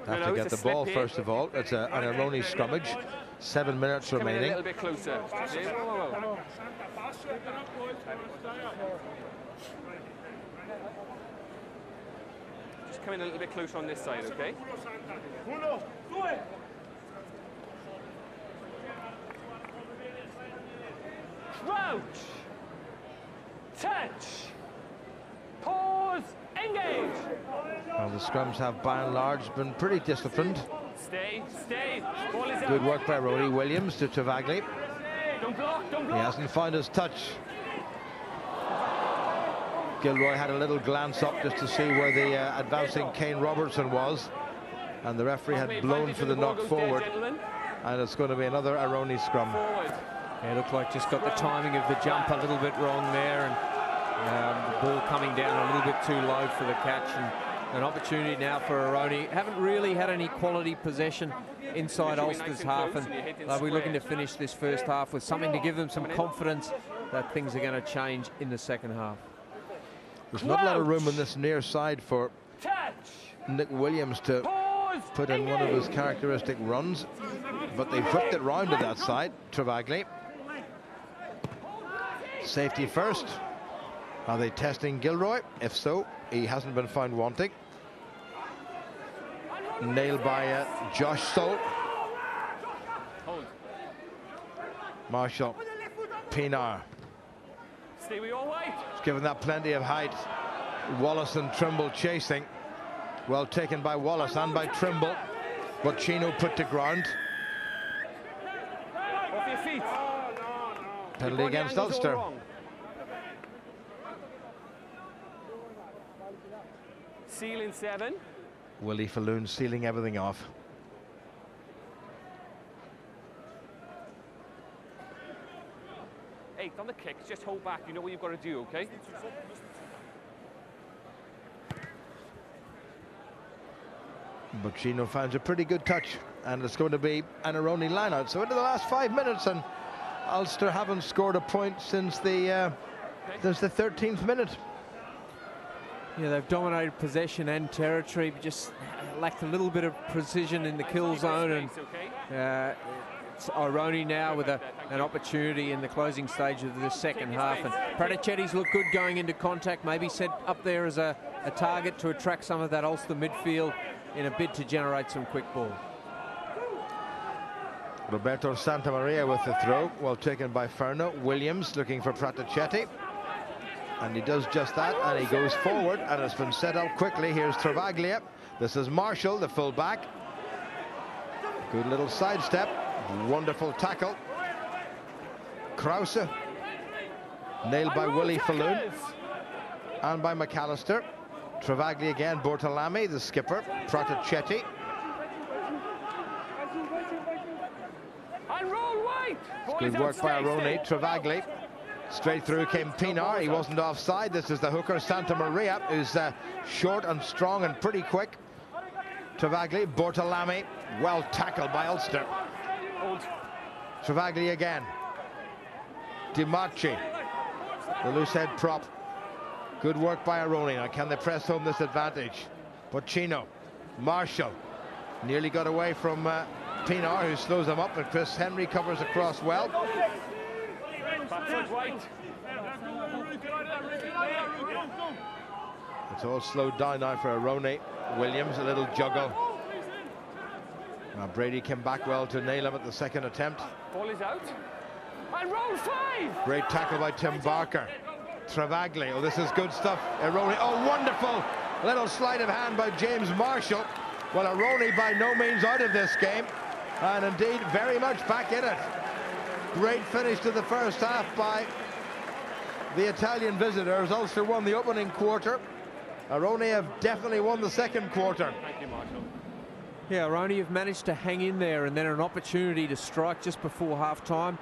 Have to get the ball first of all. It's an Aironi scrummage. 7 minutes remaining. A little bit closer. Just come in a little bit closer on this side, okay? Crouch. Touch. Pause. Engage. Well, the scrums have by and large been pretty disciplined. Stay. Ball is out. Good work by Rody Williams to Travagli. Don't block. He hasn't found his touch. Gilroy had a little glance up just to see where the advancing Kane Robertson was, and the referee had blown for the knock forward, and it's going to be another Aironi scrum. Yeah, it looked like just got the timing of the jump a little bit wrong there, and the ball coming down a little bit too low for the catch, and An opportunity now for Aironi. Haven't really had any quality possession inside Ulster's half, and they'll be looking to finish this first half with something to give them some confidence that things are going to change in the second half. There's not a lot of room on this near side for Nick Williams to put in one of his characteristic runs, but they've whipped it round to that side. Travagli. Safety first. Are they testing Gilroy? If so, he hasn't been found wanting. Nailed by Josh Stoll. Marshall. Pienaar. Stay with your weight. He's given that plenty of height. Wallace and Trimble chasing. Well taken by Wallace and by Trimble. But Chino put to ground. Off your feet. Penalty against Ulster. Sealing 7. Willie Falloon sealing everything off. Eight on the kicks, just hold back. You know what you've got to do, okay? But Chino finds a pretty good touch, and it's going to be an Aironi line-out. So into the last 5 minutes, and Ulster haven't scored a point since the 13th minute. Yeah, they've dominated possession and territory, but just lacked a little bit of precision in the kill zone. And it's Aironi now with an opportunity in the closing stage of the second half. And Pratachetti's looked good going into contact, maybe set up there as a target to attract some of that Ulster midfield in a bid to generate some quick ball. Roberto Santamaria with the throw, well taken by Ferno. Williams looking for Pratachetti. And he does just that, and he goes forward, and it's been set up quickly. Here's Travaglia. This is Marshall, the full-back. Good little sidestep. Wonderful tackle. Krause. Nailed by Willie Falloon. And by McAllister. Travaglia again. Bortolami, the skipper. Pratachetti. Good work by Aironi. Travaglia. Straight through came Pienaar. He wasn't offside. This is the hooker, Santa Maria, who's short and strong and pretty quick. Travaglia, Bortolami, well tackled by Ulster. Travaglia again. Dimarchi, the loose head prop. Good work by Aironi. Now can they press home this advantage? Pochino, Marshall, nearly got away from Pienaar, who slows them up, and Chris Henry covers across well. It's all slowed down now for Aironi. Williams, a little juggle. Now Brady came back well to nail him at the second attempt. Ball is out. And roll 5. Great tackle by Tim Barker. Travaglia, oh, this is good stuff. Aironi, oh, wonderful little sleight of hand by James Marshall. Well, Aironi by no means out of this game, and indeed very much back in it. Great finish to the first half by the Italian visitors. Ulster won the opening quarter. Aironi have definitely won the second quarter. Thank you, Marshall. Yeah, Aironi have managed to hang in there, and then an opportunity to strike just before half-time.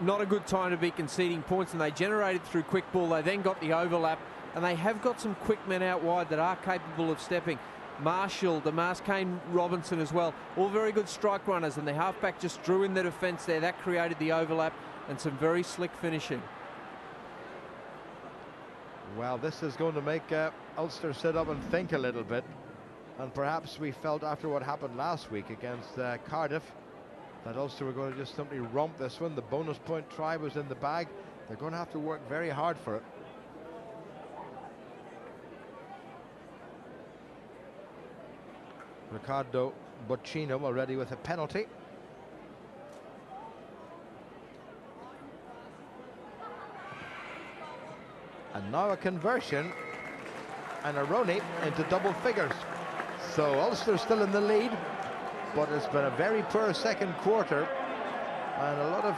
Not a good time to be conceding points, and they generated through quick ball. They then got the overlap, and they have got some quick men out wide that are capable of stepping. Marshall, Damas Kane Robinson as well, all very good strike runners, and the halfback just drew in the defence there. That created the overlap and some very slick finishing. Well, this is going to make Ulster sit up and think a little bit, and perhaps we felt after what happened last week against Cardiff that Ulster were going to just simply romp this one. The bonus point try was in the bag. They're going to have to work very hard for it. Ricardo Boccino already with a penalty. And now a conversion, and Aironi into double figures. So Ulster still in the lead, but it's been a very poor second quarter, and a lot of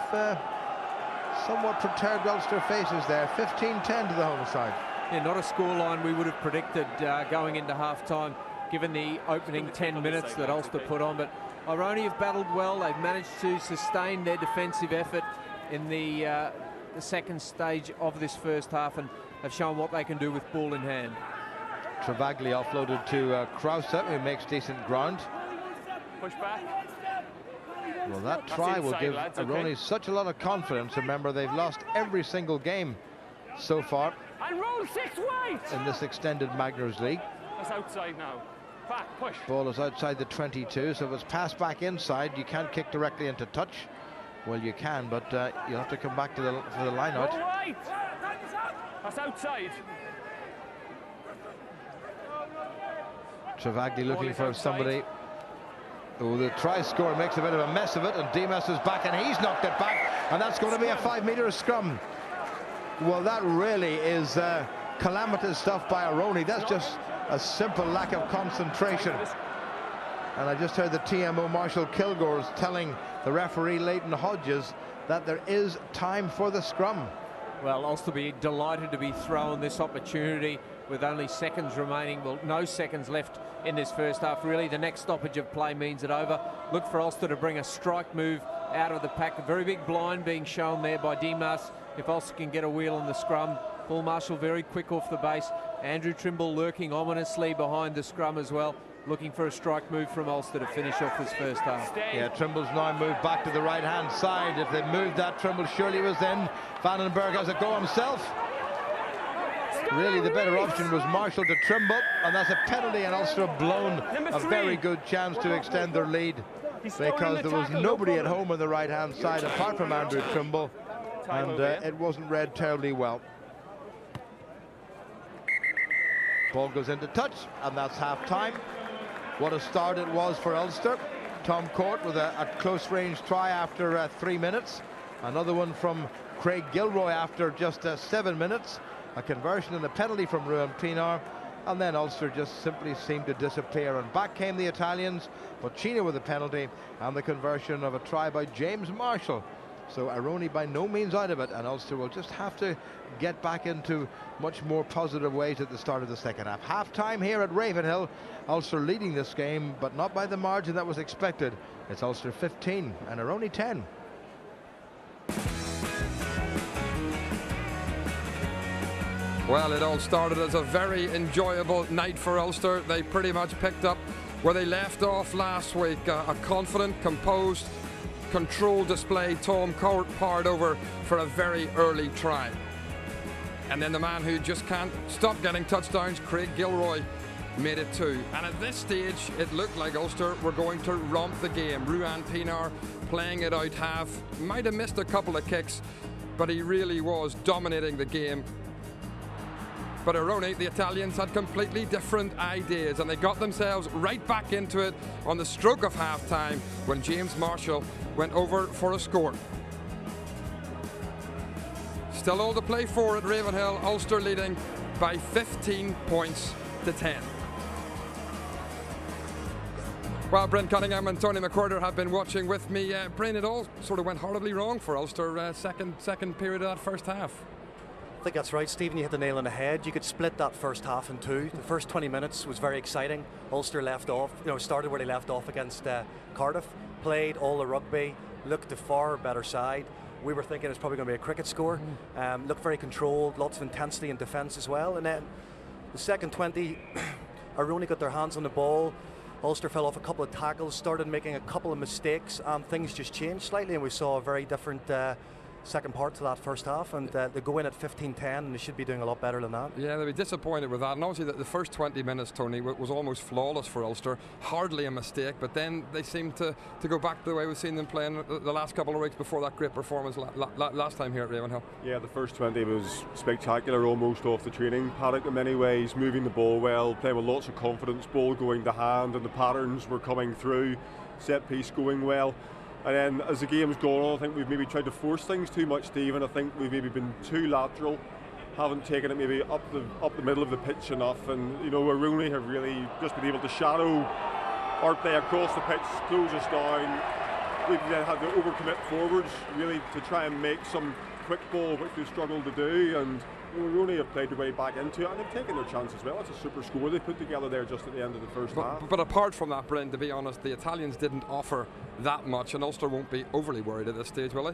somewhat perturbed Ulster faces there. 15-10 to the home side. Yeah, not a scoreline we would have predicted going into half-time, given the opening 10 minutes that Ulster put on. But Aironi have battled well. They've managed to sustain their defensive effort in the second stage of this first half, and have shown what they can do with ball in hand. Travaglia offloaded to Krause, who makes decent ground. Push back. Well, that try will give Aironi such a lot of confidence. Remember, they've lost every single game so far And roll 6 wide. in this extended Magners League. That's outside now. Back, push. Ball is outside the 22, so if it's passed back inside, you can't kick directly into touch. Well, you can, but you'll have to come back to the line out. Roll right. That's outside. Travaglia looking for somebody. Oh, the try scorer makes a bit of a mess of it, and Dimas is back, and he's knocked it back, and that's going to be a 5-metre scrum. Well, that really is calamitous stuff by Aironi. That's just a simple lack of concentration. And I just heard the TMO Marshall Kilgore's telling the referee Leighton Hodges that there is time for the scrum. Well, Ulster be delighted to be thrown this opportunity with only seconds remaining. Well, no seconds left in this first half. Really, the next stoppage of play means it over. Look for Ulster to bring a strike move out of the pack. A very big blind being shown there by Dimas. If Ulster can get a wheel on the scrum. Paul Marshall very quick off the base. Andrew Trimble lurking ominously behind the scrum as well. Looking for a strike move from Ulster to finish off this first half. Yeah, Trimble's now moved back to the right-hand side. If they moved that, Trimble surely was in. Vandenberg has a go himself. Really, the better option was Marshall to Trimble, and that's a penalty, and Ulster have blown a very good chance to extend their lead because there was nobody at home on the right-hand side apart from Andrew Trimble, and it wasn't read terribly well. Ball goes into touch, and that's half-time. What a start it was for Ulster. Tom Court with a close-range try after 3 minutes. Another one from Craig Gilroy after just 7 minutes. A conversion and a penalty from Ruan Pinar. And then Ulster just simply seemed to disappear. And back came the Italians. Bocchino with a penalty and the conversion of a try by James Marshall. So Aironi by no means out of it, and Ulster will just have to get back into much more positive ways at the start of the second half. Half-time here at Ravenhill. Ulster leading this game, but not by the margin that was expected. It's Ulster 15 and Aironi 10. Well, it all started as a very enjoyable night for Ulster. They pretty much picked up where they left off last week. A confident, composed, controlled display. Tom Court powered over for a very early try. And then the man who just can't stop getting touchdowns, Craig Gilroy, made it 2. And at this stage, it looked like Ulster were going to romp the game. Ruan Pinar playing it out half. Might have missed a couple of kicks, but he really was dominating the game. But Aironi, the Italians, had completely different ideas, and they got themselves right back into it on the stroke of half-time when James Marshall went over for a score. Still all to play for at Ravenhill. Ulster leading by 15 points to 10. Well, Brent Cunningham and Tony McWhirter have been watching with me. Brent, it all sort of went horribly wrong for Ulster second period of that first half. I think that's right, Stephen. You hit the nail on the head. You could split that first half in two. The first 20 minutes was very exciting. Ulster left off, started where they left off against Cardiff, played all the rugby, looked the far better side. We were thinking it was probably going to be a cricket score. Looked very controlled, lots of intensity in defence as well. And then the second 20, Aironi got their hands on the ball. Ulster fell off a couple of tackles, started making a couple of mistakes, and things just changed slightly, and we saw a very different second part to that first half, and they go in at 15-10, and they should be doing a lot better than that. Yeah, they'll be disappointed with that, and obviously the first 20 minutes, Tony, was almost flawless for Ulster, hardly a mistake, but then they seemed to go back to the way we've seen them playing the last couple of weeks before that great performance last time here at Ravenhill. Yeah, the first 20 was spectacular, almost off the training paddock in many ways, moving the ball well, playing with lots of confidence, ball going to hand, and the patterns were coming through, set piece going well. And then as the game's gone on, I think we've maybe tried to force things too much, Stephen. I think we've maybe been too lateral, haven't taken it maybe up the middle of the pitch enough, and Aironi have really just been able to shadow our play across the pitch, close us down. We've then had to overcommit forwards really to try and make some quick ball, which we've struggled to do, and Aironi have played their way back into it, and they've taken their chance as well. It's a super score they put together there just at the end of the first half. But apart from that, Brent, to be honest, the Italians didn't offer that much, and Ulster won't be overly worried at this stage, will they?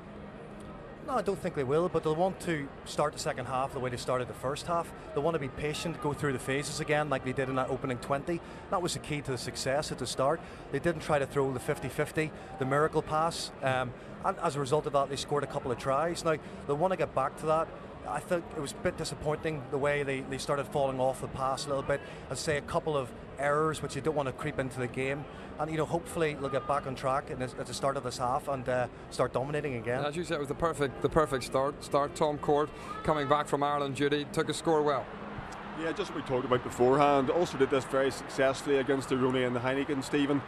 No, I don't think they will, but they'll want to start the second half the way they started the first half. They want to be patient, go through the phases again like they did in that opening 20. That was the key to the success at the start. They didn't try to throw the 50-50, the miracle pass, and as a result of that they scored a couple of tries. Now, they want to get back to that. I think it was a bit disappointing the way they started falling off the pass a little bit. I'd say a couple of errors which you don't want to creep into the game, and hopefully they'll get back on track at the start of this half and start dominating again. As you said, it was the perfect start. Tom Court, coming back from Ireland duty, took a score well. Yeah, just what we talked about beforehand. Ulster did this very successfully against Aironi and the Heineken, Stephen.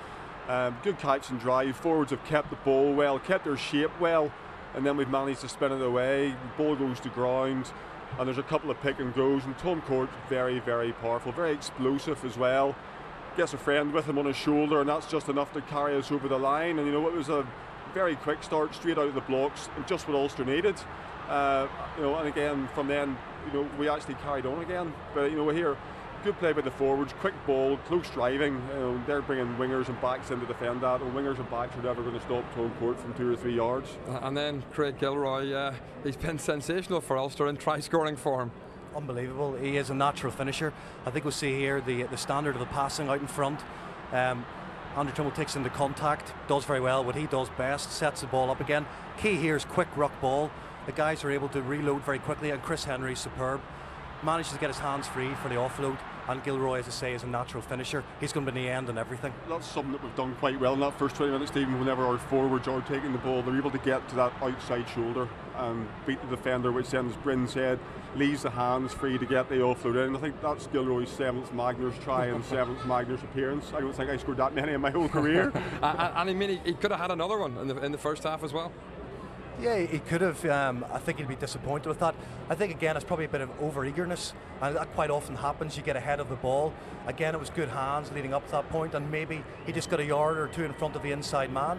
Good catch and drive. Forwards have kept the ball well, kept their shape well, and then we've managed to spin it away. The ball goes to ground, and there's a couple of pick and goes, and Tom Court very, very powerful, very explosive as well. Gets a friend with him on his shoulder, and that's just enough to carry us over the line. And it was a very quick start, straight out of the blocks, and just what Ulster needed. And again from then, we actually carried on again. But we're here. Good play by the forwards, quick ball, close driving. They're bringing wingers and backs in to defend that, and wingers and backs are never going to stop Tom Court from 2 or 3 yards. And then Craig Gilroy, he's been sensational for Ulster in try-scoring form. Unbelievable. He is a natural finisher. I think we'll see here the standard of the passing out in front. Andrew Trimble takes into contact, does very well what he does best, sets the ball up again. Key here is quick ruck ball. The guys are able to reload very quickly, and Chris Henry's superb. Manages to get his hands free for the offload, and Gilroy, as I say, is a natural finisher. He's going to be in the end and everything. That's something that we've done quite well in that first 20 minutes, Stephen. Whenever our forwards are taking the ball, they're able to get to that outside shoulder and beat the defender, which then, as Bryn said, leaves the hands free to get the offload in. I think that's Gilroy's 7th Magners try and 7th Magners appearance. I don't think I scored that many in my whole career. And I mean, he could have had another one in the first half as well. Yeah, he could have. I think he'd be disappointed with that. I think, again, it's probably a bit of over-eagerness, and that quite often happens. You get ahead of the ball. Again, it was good hands leading up to that point, and maybe he just got a yard or two in front of the inside man.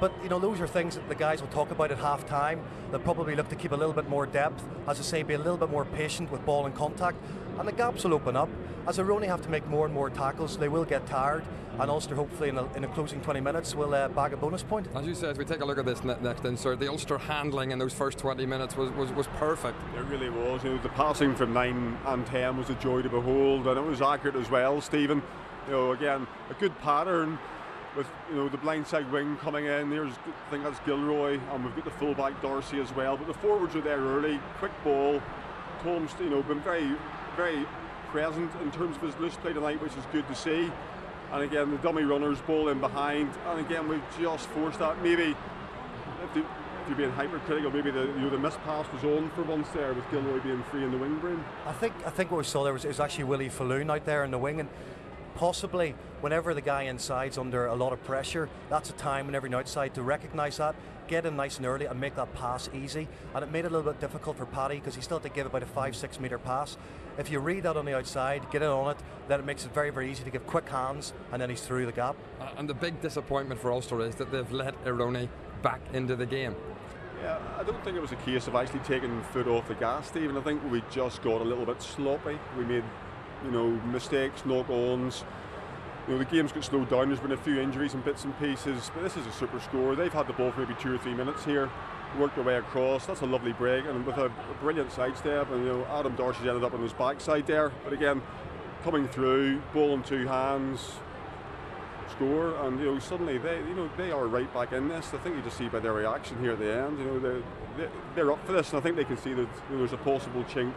But, those are things that the guys will talk about at half-time. They'll probably look to keep a little bit more depth, as I say, be a little bit more patient with ball and contact, and the gaps will open up. As Aironi have to make more and more tackles, they will get tired, and Ulster hopefully in the closing 20 minutes will bag a bonus point. As you said, as we take a look at this next insert, the Ulster handling in those first 20 minutes was perfect. It really was. The passing from 9 and 10 was a joy to behold, and it was accurate as well, Stephen. Again, a good pattern with the blindside wing coming in. I think that's Gilroy, and we've got the fullback Darcy as well. But the forwards are there early, quick ball. Tom's been very, very present in terms of his loose play tonight, which is good to see. And again, the dummy runners ball in behind, and again we've just forced that. Maybe if you're being hypercritical, maybe the missed pass was on for once there with Gilroy being free in the wing, Brian. I think what we saw there was actually Willie Falloon out there in the wing, and possibly whenever the guy inside's under a lot of pressure, that's a time whenever you're outside to recognise that, get in nice and early and make that pass easy. And it made it a little bit difficult for Paddy because he still had to give about a 5-6 metre pass. If you read that on the outside, get in on it, then it makes it very, very easy to give quick hands, and then he's through the gap. And the big disappointment for Ulster is that they've let Aironi back into the game. Yeah, I don't think it was a case of actually taking foot off the gas, Stephen. I think we just got a little bit sloppy. We made mistakes, knock-ons. The game's got slowed down. There's been a few injuries and bits and pieces, but this is a super score. They've had the ball for maybe 2 or 3 minutes here, worked their way across. That's a lovely break, and with a brilliant sidestep. And Adam Darcy's ended up on his backside there. But again, coming through, ball in 2 hands, score, and suddenly they are right back in this. I think you just see by their reaction here at the end. They're up for this, and I think they can see that there's a possible chink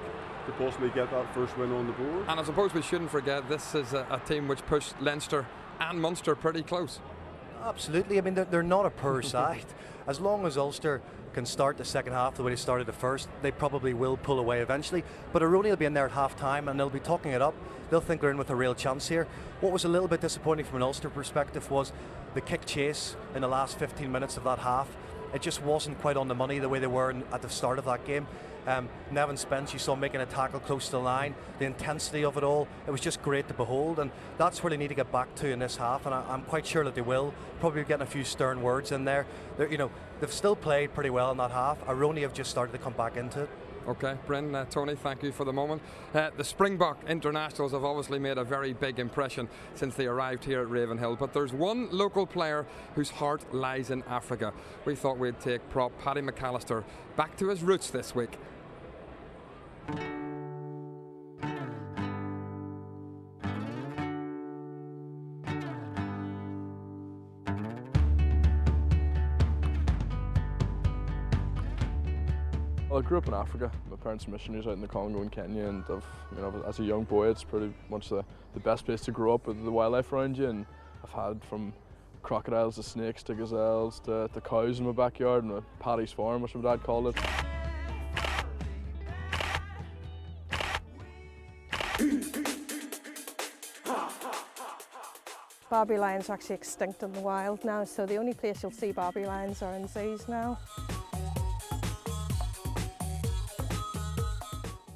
to possibly get that first win on the board. And I suppose we shouldn't forget this is a team which pushed Leinster and Munster pretty close. Absolutely. I mean, they're not a poor side. As long as Ulster can start the second half the way they started the first, they probably will pull away eventually. But Aironi will be in there at half time, and they'll be talking it up. They'll think they're in with a real chance here. What was a little bit disappointing from an Ulster perspective was the kick chase in the last 15 minutes of that half. It just wasn't quite on the money the way they were at the start of that game. Nevin Spence, you saw making a tackle close to the line, the intensity of it all, it was just great to behold, and that's where they need to get back to in this half, and I'm quite sure that they will. Probably getting a few stern words in there. They've still played pretty well in that half. Aironi have just started to come back into it. Okay, Bryn, Tony, thank you for the moment. The Springbok internationals have obviously made a very big impression since they arrived here at Ravenhill, but there's one local player whose heart lies in Africa. We thought we'd take prop Paddy McAllister back to his roots this week. Well, I grew up in Africa. My parents are missionaries out in the Congo and Kenya, and as a young boy, it's pretty much the best place to grow up with the wildlife around you. And I've had from crocodiles to snakes to gazelles to cows in my backyard and Paddy's farm, which my dad called it. Bobby lions are actually extinct in the wild now, so the only place you'll see Bobby lions are in zoos now.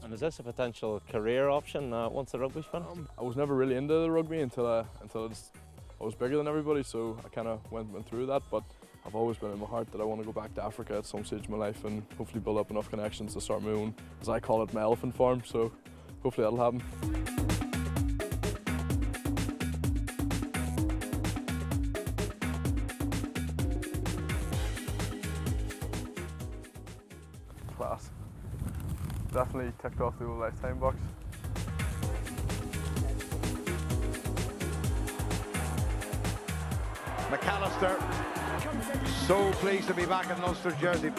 And is this a potential career option once the rugby's finished? I was never really into the rugby until I was bigger than everybody, so I kind of went through that. But I've always been in my heart that I want to go back to Africa at some stage of my life and hopefully build up enough connections to start my own, as I call it, my elephant farm. So hopefully that'll happen. Class. Definitely ticked off the old lifetime box. McAllister, so pleased to be back in Ulster jersey.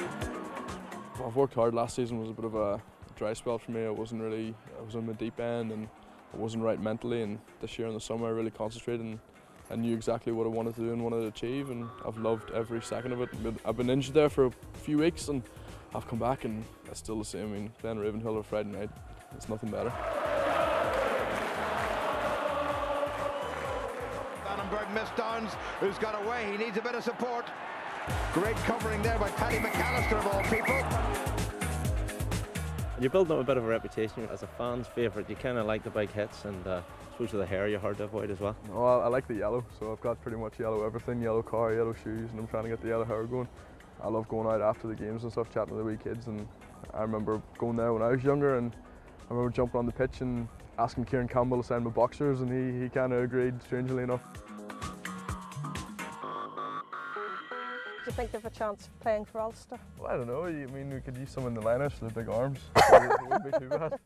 I've worked hard. Last season was a bit of a dry spell for me. I was in the deep end and I wasn't right mentally, and this year in the summer I really concentrated and I knew exactly what I wanted to do and wanted to achieve, and I've loved every second of it. I've been injured there for a few weeks and I've come back and it's still the same. I mean, playing Ravenhill on Friday night, it's nothing better. Vandenberg missed Downs, who's got away. He needs a bit of support. Great covering there by Paddy McAllister of all people. You're building up a bit of a reputation as a fan's favourite. You kind of like the big hits, and I suppose with the hair you're hard to avoid as well. Well, I like the yellow, so I've got pretty much yellow everything, yellow car, yellow shoes, and I'm trying to get the yellow hair going. I love going out after the games and stuff, chatting to the wee kids, and I remember going there when I was younger, and I remember jumping on the pitch and asking Kieran Campbell to sign my boxers, and he kind of agreed, strangely enough. Do you think they have a chance of playing for Ulster? Well, I don't know. I mean, we could use some in the liners for the big arms. So it wouldn't be too bad.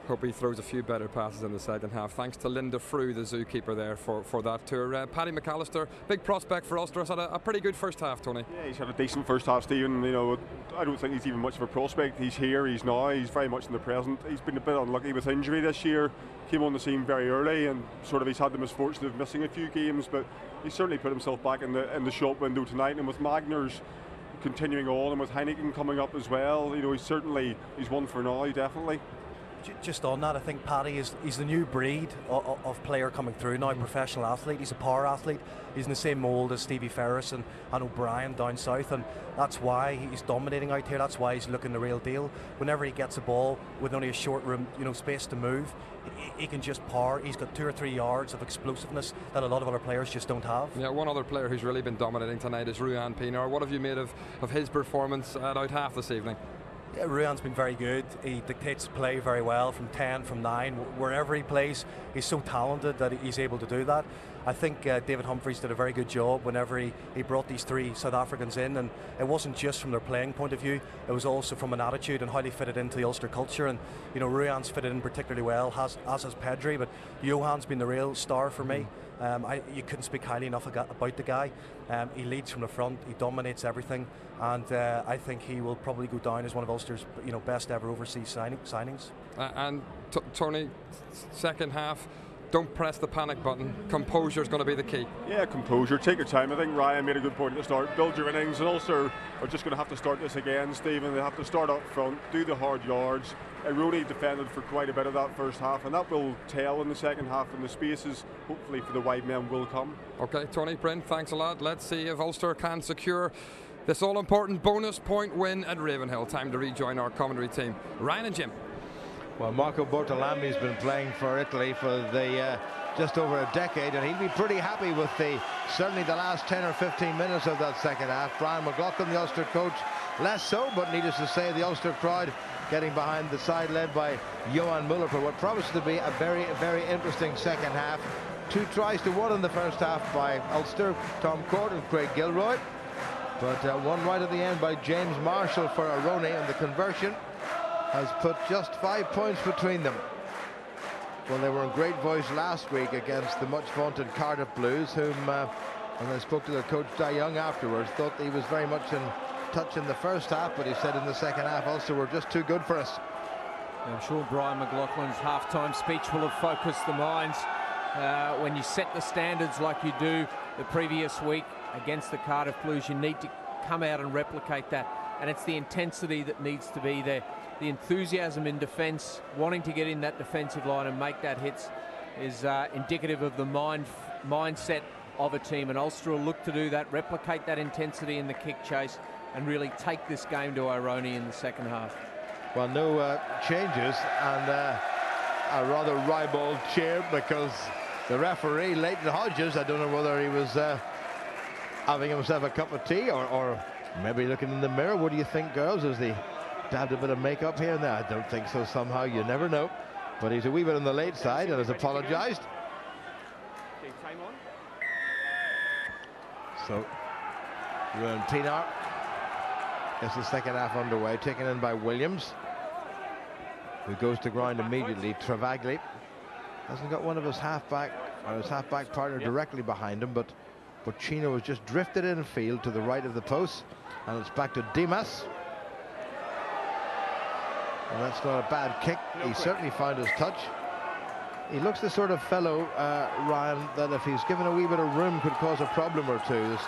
Hope he throws a few better passes in the second half. Thanks to Linda Frew, the zookeeper there, for that tour. Paddy McAllister, big prospect for Ulster, has had a pretty good first half, Tony. Yeah, he's had a decent first half, Stephen. You know, I don't think he's even much of a prospect. He's here, he's now, he's very much in the present. He's been a bit unlucky with injury this year. Came on the scene very early and sort of he's had the misfortune of missing a few games, but he's certainly put himself back in the shop window tonight. And with Magners continuing on and with Heineken coming up as well, you know, he's one for now, definitely. Just on that, I think Paddy he's the new breed of player coming through now, professional athlete. He's a power athlete. He's in the same mould as Stevie Ferris and O'Brien down south, and that's why he's dominating out here. That's why he's looking the real deal. Whenever he gets a ball with only a short room, space to move, he can just power. He's got 2 or 3 yards of explosiveness that a lot of other players just don't have. Yeah, one other player who's really been dominating tonight is Ruan Pienaar. What have you made of his performance at out half this evening? Yeah, Ruan's been very good. He dictates play very well from 10, from 9, wherever he plays. He's so talented that he's able to do that. I think David Humphreys did a very good job whenever he brought these 3 South Africans in, and it wasn't just from their playing point of view, it was also from an attitude and how they fitted into the Ulster culture. And Ruan's fitted in particularly well, as has Pedri, but Johan's been the real star for me. You couldn't speak highly enough about the guy. He leads from the front, he dominates everything, and I think he will probably go down as one of Ulster's best ever overseas signings. And Tony, second half, don't press the panic button. Composure is going to be the key. Yeah, composure. Take your time. I think Ryan made a good point at the start. Build your innings, and Ulster are just going to have to start this again, Stephen. They have to start up front, do the hard yards. Aironi defended for quite a bit of that first half, and that will tell in the second half, and the spaces, hopefully, for the wide men will come. Okay, Tony, Bryn, thanks a lot. Let's see if Ulster can secure this all-important bonus point win at Ravenhill. Time to rejoin our commentary team. Ryan and Jim. Well, Marco Bortolami's been playing for Italy for the just over a decade, and he'll be pretty happy with certainly the last 10 or 15 minutes of that second half. Brian McLaughlin, the Ulster coach, less so, but needless to say, the Ulster crowd getting behind the side led by Johan Muller for what promises to be a very, very interesting second half. 2 tries to 1 in the first half by Ulster, Tom Court and Craig Gilroy, but one right at the end by James Marshall for Aironi, and the conversion has put just 5 points between them. Well, they were in great voice last week against the much vaunted Cardiff Blues, whom, when I spoke to their coach Di Young afterwards, thought he was very much in touch in the first half, but he said in the second half Ulster were just too good for us. I'm sure Brian McLaughlin's half-time speech will have focused the minds. When you set the standards like you do the previous week against the Cardiff Blues, you need to come out and replicate that, and it's the intensity that needs to be there. The enthusiasm in defence, wanting to get in that defensive line and make that hits, is indicative of the mindset of a team, and Ulster will look to do that, replicate that intensity in the kick chase, and really take this game to Aironi in the second half. Well, no changes, and a rather ribald cheer because the referee, Leighton Hodges, I don't know whether he was having himself a cup of tea or maybe looking in the mirror. What do you think, girls? Is he dabbed a bit of makeup here and there? I don't think so. Somehow, you never know. But he's a wee bit on the late side and has apologised. So, Ruan Pienaar gets the second half underway, taken in by Williams, who goes to ground immediately. Travagli hasn't got one of his halfback partner directly behind him, but Chino has just drifted in field to the right of the post, and it's back to Dimas. And that's not a bad kick. He certainly found his touch. He looks the sort of fellow, Ryan, that if he's given a wee bit of room could cause a problem or two. There's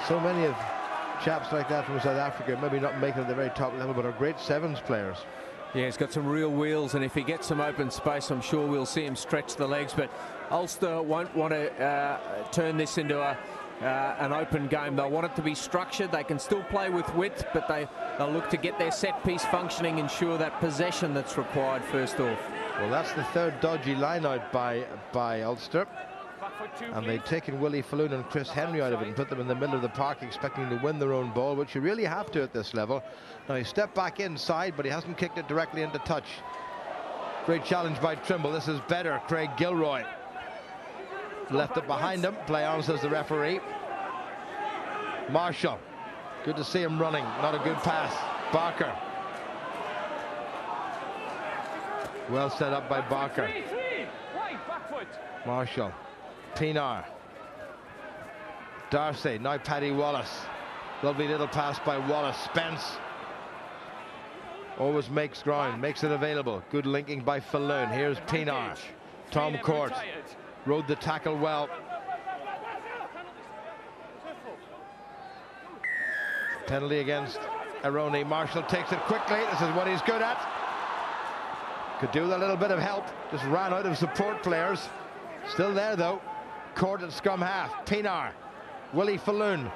so many of chaps like that from South Africa, maybe not making it at the very top level, but are great sevens players. Yeah, he's got some real wheels, and if he gets some open space, I'm sure we'll see him stretch the legs. But Ulster won't want to turn this into an open game. They'll want it to be structured. They can still play with width, but they'll look to get their set piece functioning, ensure that possession that's required first off. Well, that's the third dodgy line out by Ulster. And they've taken Willie Falloon and Chris Henry out of it and put them in the middle of the park, expecting to win their own ball, which you really have to at this level. Now, he stepped back inside, but he hasn't kicked it directly into touch. Great challenge by Trimble. This is better. Craig Gilroy left it behind him. Play on, says the referee. Marshall, good to see him running. Not a good pass. Barker. Well set up by Barker. Marshall. Pienaar. Darcy, now Paddy Wallace. Lovely little pass by Wallace. Spence always makes ground, makes it available. Good linking by Falloon. Here's Pienaar. Tom Court rode the tackle well. Penalty against Aironi. Marshall takes it quickly. This is what he's good at. Could do with a little bit of help. Just ran out of support players. Still there though. Court at scrum half. Pienaar. Willie Falloon.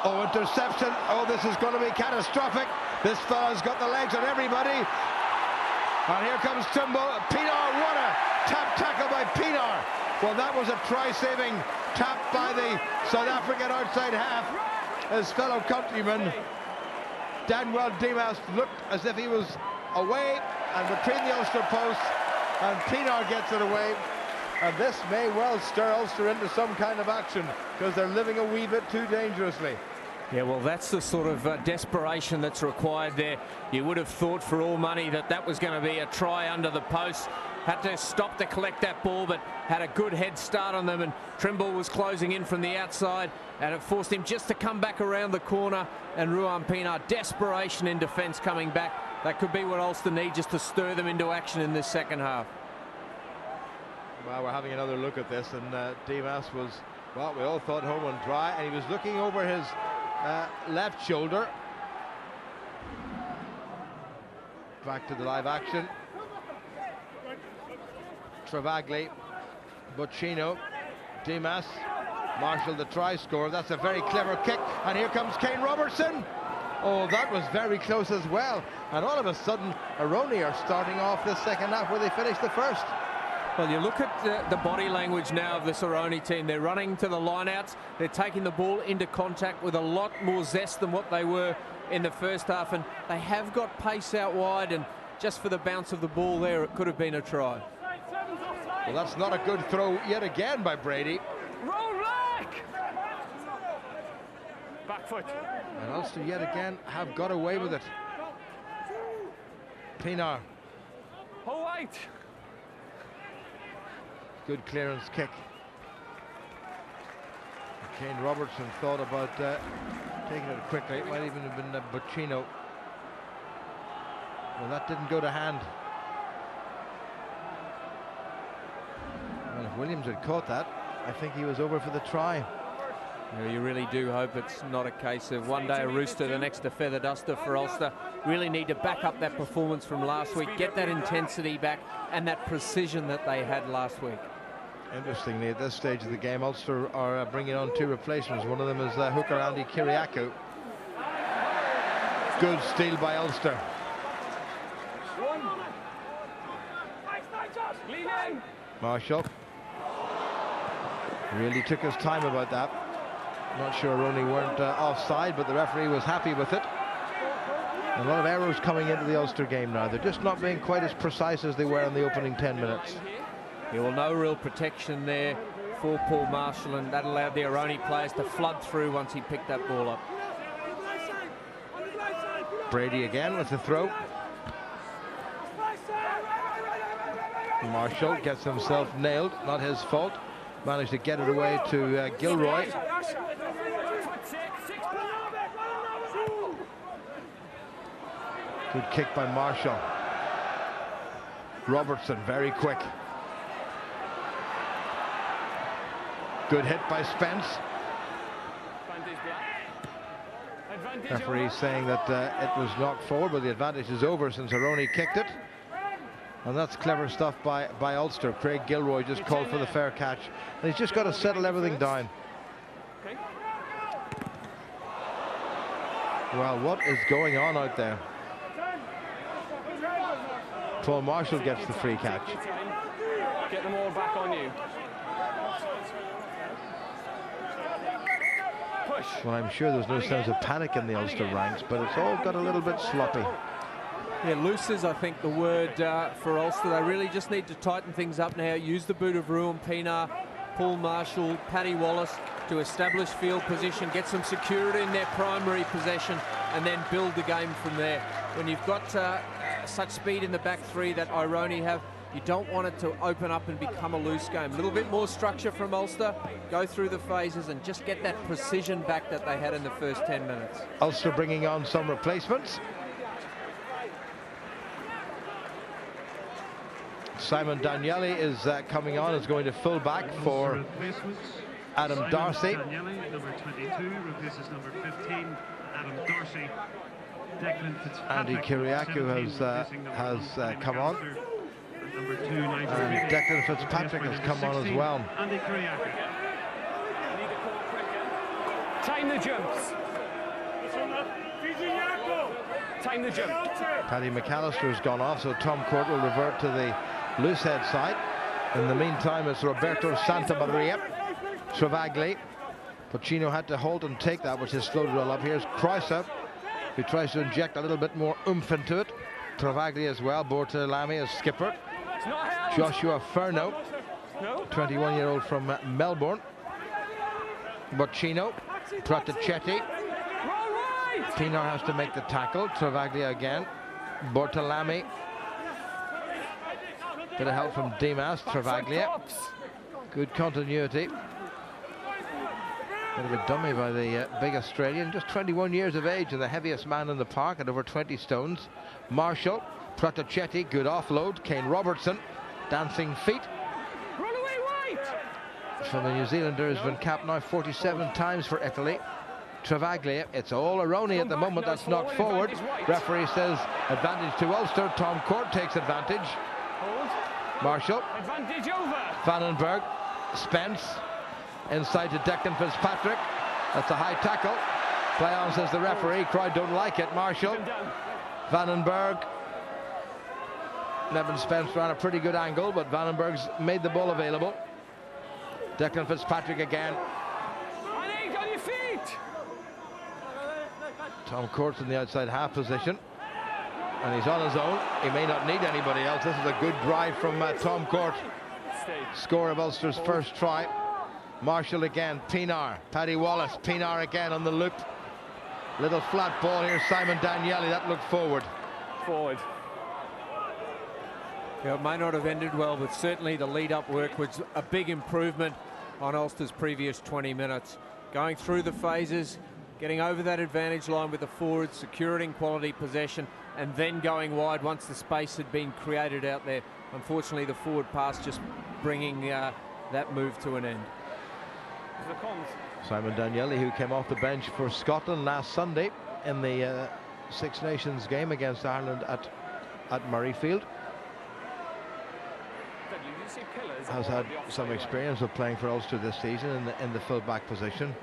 Oh, interception. Oh, this is going to be catastrophic. This fella's got the legs on everybody. And here comes Trimble. Pienaar, what a tap tackle by Pienaar. Well, that was a try-saving tap by the South African outside half. His fellow countryman, Danwell Dimas, looked as if he was away and between the Ulster posts, and Pienaar gets it away. And this may well stir Ulster into some kind of action, because they're living a wee bit too dangerously. Yeah, well, that's the sort of desperation that's required there. You would have thought for all money that was going to be a try under the post. Had to stop to collect that ball, but had a good head start on them, and Trimble was closing in from the outside, and it forced him just to come back around the corner. And Ruan Pienaar, desperation in defence coming back. That could be what Ulster need, just to stir them into action in this second half. Well, we're having another look at this, and Dimas was, well, we all thought home and dry, and he was looking over his left shoulder. Back to the live action. Travagli, Bocchino, Dimas, Marshall, the try scorer. That's a very clever kick. And here comes Kane Robertson. Oh, that was very close as well. And all of a sudden, Aironi are starting off the second half where they finished the first. Well, you look at the body language now of this Aironi team. They're running to the lineouts. They're taking the ball into contact with a lot more zest than what they were in the first half. And they have got pace out wide. And just for the bounce of the ball there, it could have been a try. Well, that's not a good throw yet again by Brady. Roll back! Back foot. And Ulster yet again have got away with it. Pienaar. Oh, wait. Good clearance kick. Kane Robertson thought about taking it quickly. It might even have been Boccino. Well, that didn't go to hand. Well, if Williams had caught that, I think he was over for the try. Yeah, you really do hope it's not a case of one day a rooster, the next a feather duster for Ulster. Really need to back up that performance from last week, get that intensity back and that precision that they had last week. Interestingly, at this stage of the game, Ulster are bringing on two replacements. One of them is hooker Andy Kyriakou. Good steal by Ulster. Marshall really took his time about that. Not sure Aironi weren't offside, but the referee was happy with it. A lot of arrows coming into the Ulster game now. They're just not being quite as precise as they were in the opening 10 minutes. Yeah, well, no real protection there for Paul Marshall, and that allowed the Aironi players to flood through once he picked that ball up. Brady again with the throw. Marshall gets himself nailed, not his fault. Managed to get it away to Gilroy. Good kick by Marshall. Robertson, very quick. Good hit by Spence. Referee saying that it was knocked forward, but the advantage is over since Aironi kicked it. And that's clever stuff by Ulster. Craig Gilroy just called for the fair catch. And he's just got to settle everything down. Well, what is going on out there? Paul Marshall gets the free catch. Get them all back on you. Push. Well, I'm sure there's no sense of panic in the Ulster ranks, but it's all got a little bit sloppy. Yeah, loose is, I think, the word for Ulster. They really just need to tighten things up now. Use the boot of Ruan Pienaar, Paul Marshall, Paddy Wallace to establish field position, get some security in their primary possession, and then build the game from there. When you've got such speed in the back three that Aironi have, you don't want it to open up and become a loose game. A little bit more structure from Ulster, go through the phases and just get that precision back that they had in the first 10 minutes. Ulster bringing on some replacements. Simon Daniele is coming on, is going to full back for Adam Darcy. Daniele, number 22, replaces number 15, Adam Darcy. Andy Kyriakou has come on. And Declan Fitzpatrick has come on as well. Andy Kyriakou. Time the jumps. Time the jump. Paddy McAllister has gone off, so Tom Court will revert to the loosehead side. In the meantime, it's Roberto Santamaria. Travagli. Boccino had to hold and take that, which has slowed it all up. Here's Kreuzer, who tries to inject a little bit more oomph into it. Travagli as well. Bortolami as skipper. Joshua Furno, 21-year-old from Melbourne. Boccino. Praticetti. Pienaar has to make the tackle. Travaglia again. Bortolami. Bit of help from Dimas. Travaglia. Good continuity. Bit of a dummy by the big Australian. Just 21 years of age and the heaviest man in the park at over 20 stones. Marshall. Praticetti. Good offload. Kane Robertson. Dancing feet. Run away, White! From the New Zealanders, been capped now 47 times for Italy. Travaglia, it's all Aironi at the moment. That's knocked forward. Referee says advantage to Ulster. Tom Court takes advantage. Marshall. Advantage over. Vandenberg. Spence. Inside to Declan Fitzpatrick. That's a high tackle. Play on, says the referee. Crowd don't like it. Marshall. Vandenberg. Nevin Spence ran a pretty good angle, but Vandenberg's made the ball available. Declan Fitzpatrick again. On your feet. Tom Court's in the outside half position. And he's on his own. He may not need anybody else. This is a good drive from Tom Court. Score of Ulster's first try. Marshall again. Pienaar. Paddy Wallace. Pienaar again on the loop. Little flat ball here. Simon Daniele. That looked forward. Forward. Yeah, it may not have ended well, but certainly the lead-up work was a big improvement on Ulster's previous 20 minutes. Going through the phases, getting over that advantage line with the forwards, securing quality possession, and then going wide once the space had been created out there. Unfortunately, the forward pass just bringing that move to an end. Simon Daniele, who came off the bench for Scotland last Sunday in the Six Nations game against Ireland at Murrayfield, has had some experience of playing for Ulster this season in the full-back position.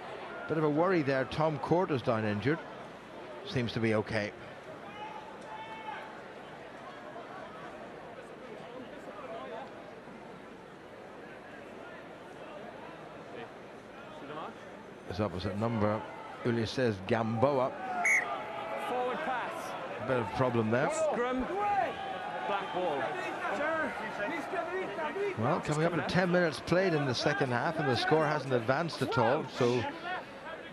Bit of a worry there. Tom Court is down injured. Seems to be okay. His opposite number, Ulysses Gamboa. Forward pass. A bit of problem there. Scrum. Black ball. Well, coming up to 10 minutes played in the second half, and the score hasn't advanced at all, so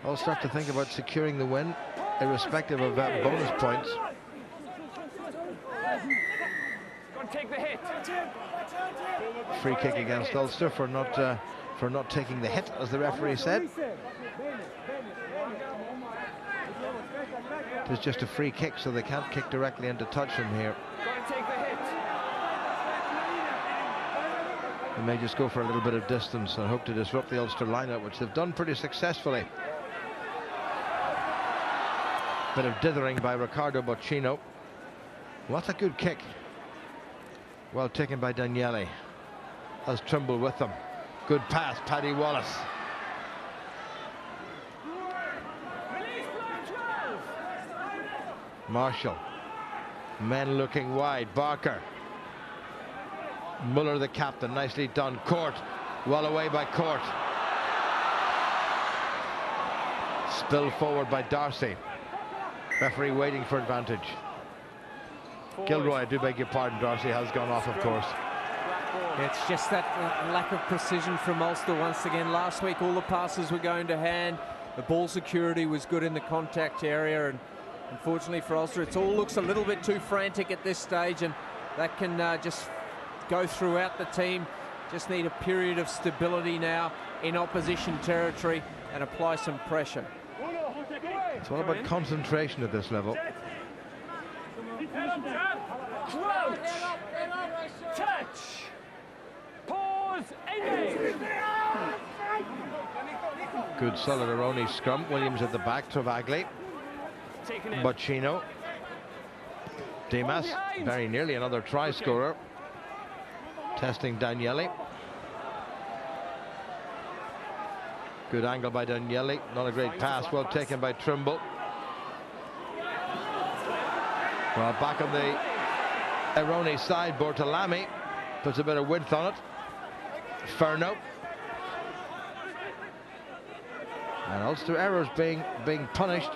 I'll start to think about securing the win, irrespective of bonus points. Go and take the hit. Free kick against Ulster for not taking the hit, as the referee said. It was just a free kick, so they can't kick directly into touch from here. Go and take the hit. They may just go for a little bit of distance and hope to disrupt the Ulster lineup, which they've done pretty successfully. Bit of dithering by Riccardo Boccino. Well, that's a good kick. Well taken by Daniele. Has Trimble with them. Good pass, Paddy Wallace. Marshall. Men looking wide. Barker. Muller, the captain, nicely done. Court, well away by Court. Spill forward by Darcy. Referee waiting for advantage. Gilroy, I do beg your pardon, Darcy has gone off, of course. It's just that lack of precision from Ulster once again. Last week all the passes were going to hand. The ball security was good in the contact area, and unfortunately for Ulster it all looks a little bit too frantic at this stage, and that can just go throughout the team. Just need a period of stability now in opposition territory and apply some pressure. It's all about concentration at this level. Crouch. Touch. Pause. Engage. Good solid Aironi scrum. Williams at the back. Travagli. Boccino. Dimas. Very nearly another try scorer. Testing Daniele. Good angle by Daniele. Not a great pass. Well taken by Trimble. Well, back on the Aironi side, Bortolami puts a bit of width on it. Ferno. And Ulster errors being punished.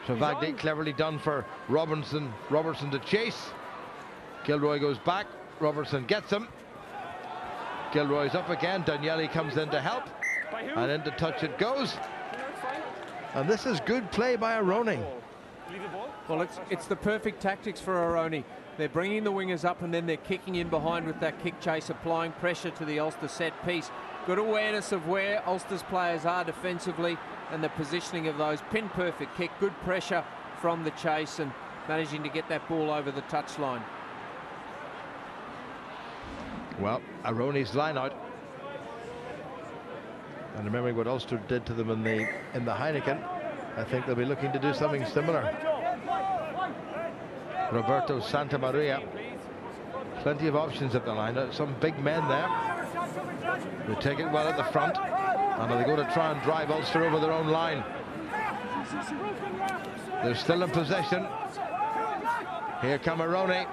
Travagli cleverly done for Robertson to chase. Gilroy goes back. Robertson gets him. Gilroy's up again. Daniele comes in to help. And into touch it goes. And this is good play by Aironi. Well, it's the perfect tactics for Aironi. They're bringing the wingers up and then they're kicking in behind with that kick chase, applying pressure to the Ulster set piece. Good awareness of where Ulster's players are defensively and the positioning of those. Pin perfect kick, good pressure from the chase and managing to get that ball over the touchline. Well, Aironi's line out. And remembering what Ulster did to them in the Heineken, I think they'll be looking to do something similar. Roberto Santamaria. Plenty of options at the line. Some big men there. They take it well at the front, and they go to try and drive Ulster over their own line. They're still in possession. Here come Aironi.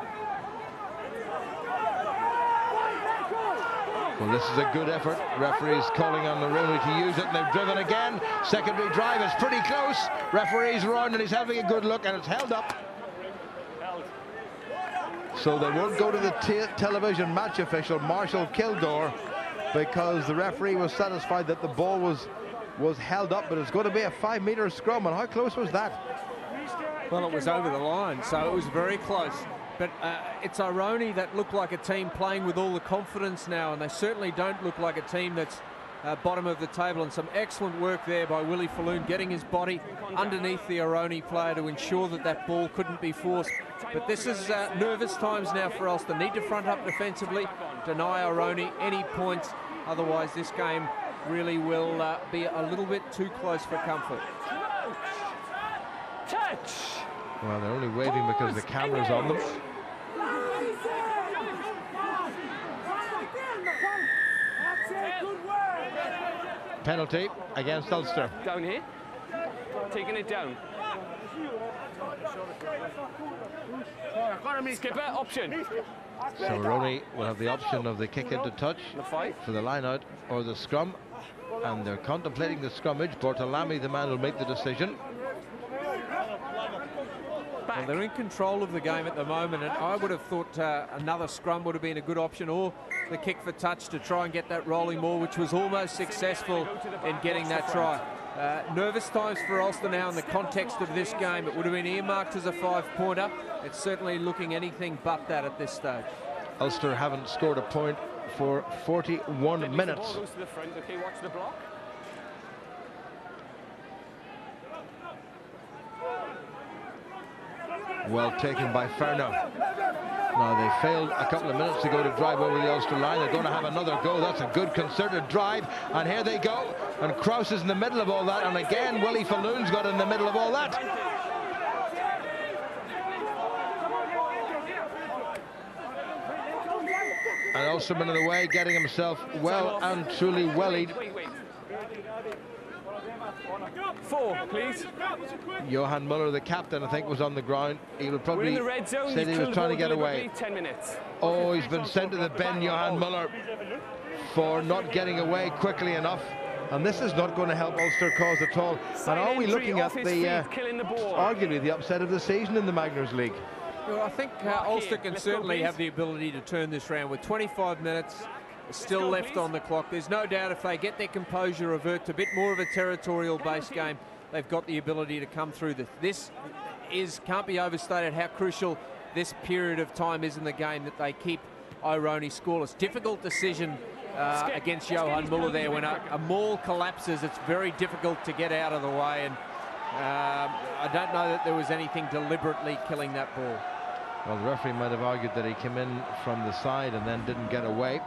Well, this is a good effort. Referee's calling on Aironi to use it, and they've driven again. Secondary drive is pretty close. Referee's round, and he's having a good look, and it's held up. So they won't go to the television match official, Marshall Kilgore, because the referee was satisfied that the ball was held up, but it's going to be a 5-metre scrum. And how close was that? Well, it was over the line, so it was very close. But it's Aironi that look like a team playing with all the confidence now, and they certainly don't look like a team that's bottom of the table. And some excellent work there by Willie Falloon, getting his body underneath the Aironi player to ensure that that ball couldn't be forced. But this is nervous times now for Ulster. Need to front up defensively, deny Aironi any points. Otherwise, this game really will be a little bit too close for comfort. Touch! Well, they're only waving because the camera's on them. Penalty against Ulster. Down here. Taking it down. Skipper, option. So Aironi will have the option of the kick into touch for the line out or the scrum, and they're contemplating the scrummage. Bortolami, the man, will make the decision. Well, they're in control of the game at the moment, and I would have thought another scrum would have been a good option, or the kick for touch to try and get that rolling more, which was almost successful in getting that try. Nervous times for Ulster now in the context of this game. It would have been earmarked as a 5-pointer. It's certainly looking anything but that at this stage. Ulster haven't scored a point for 41 minutes. Okay, watch the block. Well taken by Ferno. Now, they failed a couple of minutes ago to drive over the Ulster line. They're going to have another go. That's a good concerted drive, and here they go. And Krause is in the middle of all that, and again Willie Falloon's got in the middle of all that. And Ulsterman in the way, getting himself well and truly wellied. 4, please. Johan Muller, the captain, I think, was on the ground. He would probably said he was trying to get away. 10 minutes. Oh, he's been sent to the bin, Johan Muller, for not getting away quickly enough. And this is not going to help Ulster cause at all. And are we looking at the arguably the upset of the season in the Magners League? Well, I think Ulster can certainly have the ability to turn this round with 25 minutes still left on the clock. There's no doubt if they get their composure, revert to a bit more of a territorial-based game, they've got the ability to come through this. Can't be overstated how crucial this period of time is in the game, that they keep Aironi scoreless. Difficult decision against Johan Muller there. When a maul collapses, it's very difficult to get out of the way, and I don't know that there was anything deliberately killing that ball. Well, the referee might have argued that he came in from the side and then didn't get away.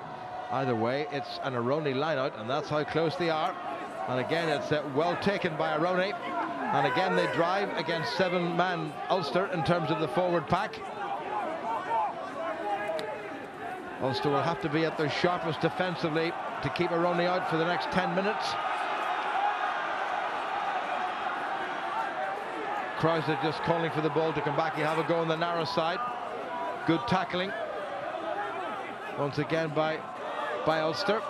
Either way, it's an Aironi line-out, and that's how close they are. And again, it's well taken by Aironi. And again, they drive against 7-man Ulster in terms of the forward pack. Ulster will have to be at their sharpest defensively to keep Aironi out for the next 10 minutes. Krause just calling for the ball to come back. He'll have a go on the narrow side. Good tackling. Once again by Ulster.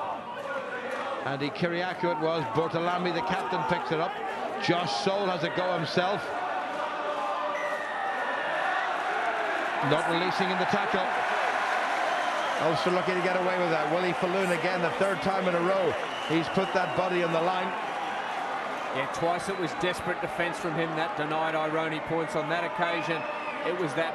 Andy Kiriakou it was. Bortolami, the captain, picks it up. Josh Soule has a go himself. Not releasing in the tackle. Ulster lucky to get away with that. Willie Falloon again, the 3rd time in a row he's put that body on the line. Yeah, twice it was desperate defence from him that denied Aironi points on that occasion. It was that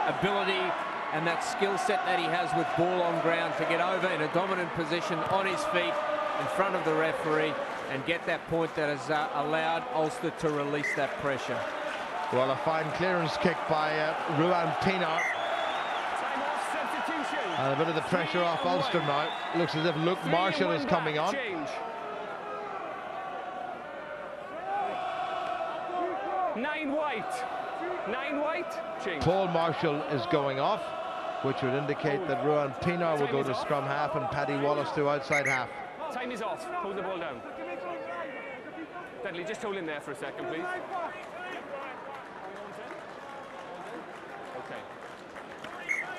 ability and that skill set that he has with ball on ground to get over in a dominant position on his feet in front of the referee and get that point that has allowed Ulster to release that pressure. Well, a fine clearance kick by Ruan Pienaar. And a bit of the pressure off Ulster now. Looks as if Luke Marshall is coming on. Change. 9 white. 9 white. Change. Paul Marshall is going off. which would indicate that Ruan Pienaar will go to scrum half and Paddy Wallace to outside half. Time is off. Hold the ball down. Dudley, just hold in there for a second, please. Okay.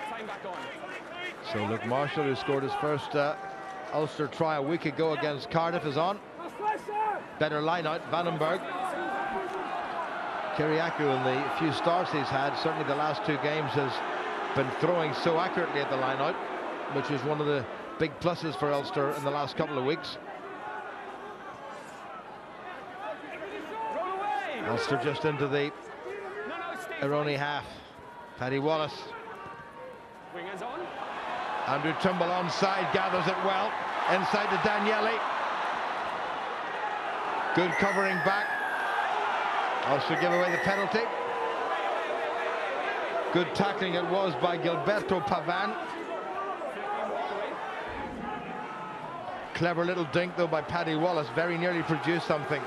Time back on. So Luke Marshall, who scored his first Ulster try a week ago against Cardiff, is on. Better line out, Vandenberg. Kiriakou, in the few starts he's had, certainly the last 2 games, has been throwing so accurately at the line out, which is one of the big pluses for Ulster in the last couple of weeks. Ulster just into the Aironi half. Paddy Wallace. Wingers on. Andrew Trimble onside, gathers it well. Inside to Daniele. Good covering back. Ulster give away the penalty. Good tackling it was by Gilberto Pavan. Clever little dink though by Paddy Wallace, very nearly produced something.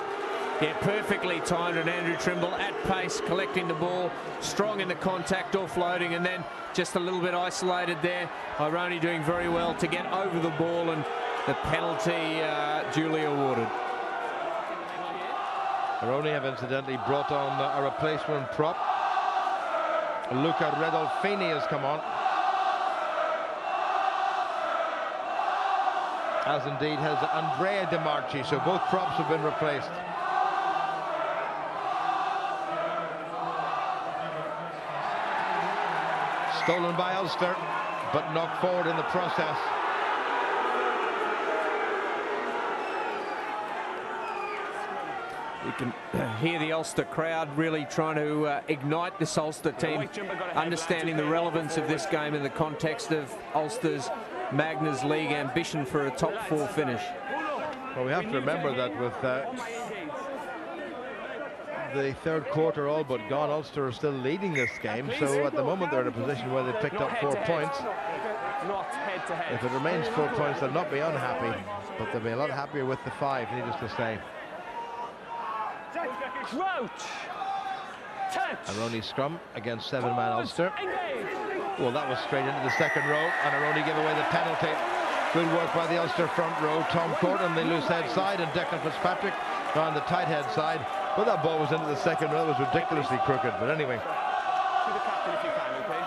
Yeah, perfectly timed, and Andrew Trimble at pace, collecting the ball, strong in the contact, offloading, and then just a little bit isolated there. Aironi doing very well to get over the ball, and the penalty duly awarded. Aironi have incidentally brought on a replacement prop. Luca Redolfini has come on, as indeed has Andrea De Marchi, so both props have been replaced. Stolen by Ulster, but knocked forward in the process. You can hear the Ulster crowd really trying to ignite this Ulster team, understanding the relevance of this game in the context of Ulster's Magners League ambition for a top 4 finish. Well, we have to remember that with the third quarter all but gone, Ulster are still leading this game, so at the moment they're in a position where they picked up 4 points. If it remains 4 points, they'll not be unhappy, but they'll be a lot happier with the 5, needless to say. Crouch. Aironi scrum against 7-man Ulster. Well, that was straight into the second row, and Aironi gave away the penalty. Good work by the Ulster front row. Tom Court on the loose head side, and Declan Fitzpatrick on the tight head side. But that ball was into the second row. It was ridiculously crooked, but anyway. To the captain if you can, okay?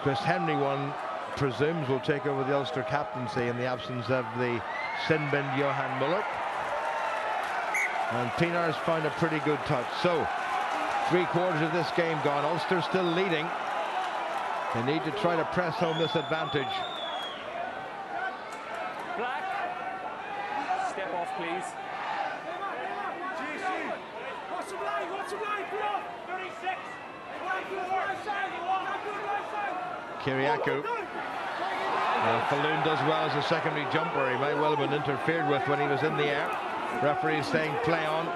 Chris Henry, one presumes, will take over the Ulster captaincy in the absence of the sin-binned Johan Muller. And Pienaar's found a pretty good touch. So, 3/4 of this game gone. Ulster still leading. They need to try to press home this advantage. Black. Step off, please. Kiriakou. Falloon does well as a secondary jumper. He might well have been interfered with when he was in the air. Referee saying play on.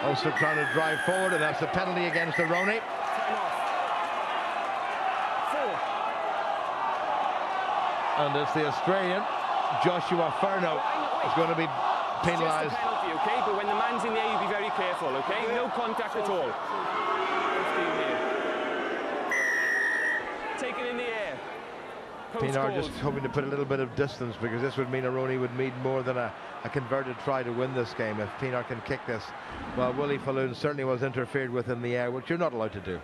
Ulster trying to drive forward, and that's the penalty against Aironi. And it's the Australian, Joshua Furno, is going to be penalised. Penalty, okay? But when the man's in the air, you be very careful, okay? No contact at all. Taken in the air. Pienaar just hoping to put a little bit of distance, because this would mean Aironi would need more than a converted try to win this game if Pienaar can kick this. Well, Willie Falloon certainly was interfered with in the air, which you're not allowed to do.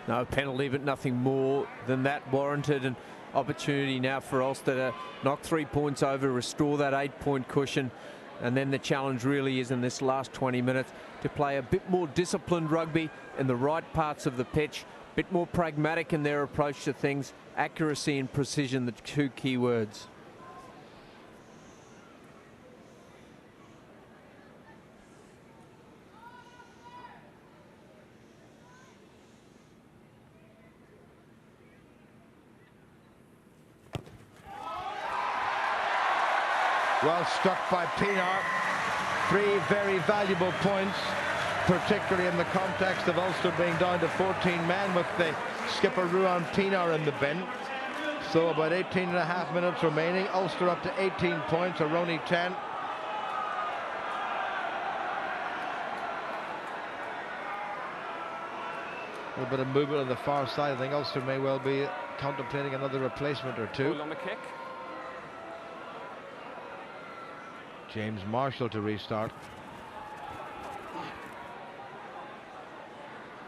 No penalty, but nothing more than that warranted. And opportunity now for Ulster to knock 3 points over, restore that 8-point cushion. And then the challenge really is in this last 20 minutes to play a bit more disciplined rugby in the right parts of the pitch, a bit more pragmatic in their approach to things. Accuracy and precision, the 2 key words. Well struck by Pienaar. 3 very valuable points, particularly in the context of Ulster being down to 14 men with the skipper Ruan Pienaar in the bin. So about 18.5 minutes remaining. Ulster up to 18 points, Aironi 10. A little bit of movement on the far side. I think Ulster may well be contemplating another replacement or two. Hold on the kick. James Marshall to restart.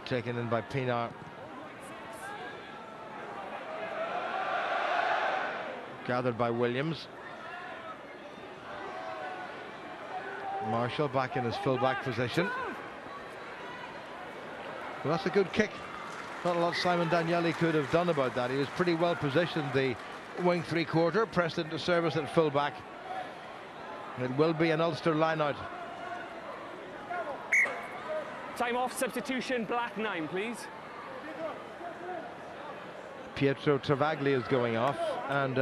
Taken in by Pienaar. Gathered by Williams. Marshall back in his full-back position. Well, that's a good kick. Not a lot Simon Danieli could have done about that. He was pretty well positioned, the wing three-quarter, pressed into service at full-back. It will be an Ulster line-out. Time off, substitution, black 9, please. Pietro Travagli is going off, and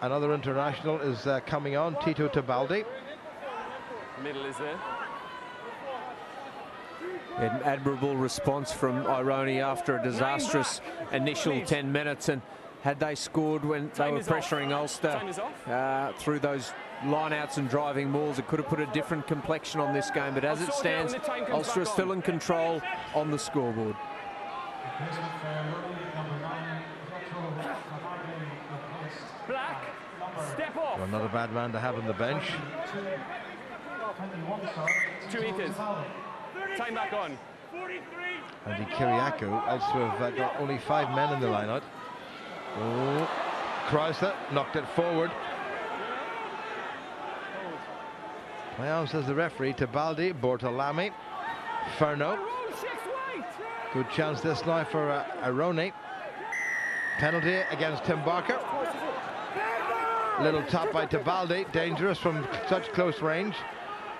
another international is coming on, Tito Tebaldi. Middle is there. An admirable response from Aironi after a disastrous initial 10 minutes, and had they scored when they were pressuring Ulster through those line-outs and driving mauls, it could have put a different complexion on this game, but as it stands, Ulster is still in control on the scoreboard. Black, step off. Well, not a bad man to have on the bench. 2 meters. Time back on. Andy Kiriakou, Ulster have got only 5 men in the line-out. Oh, Chrysler knocked it forward. Play on, says the referee. Tebaldi, Bortolami, Ferno. Good chance this now for Aironi. Penalty against Tim Barker. Little tap by Tebaldi, dangerous from such close range.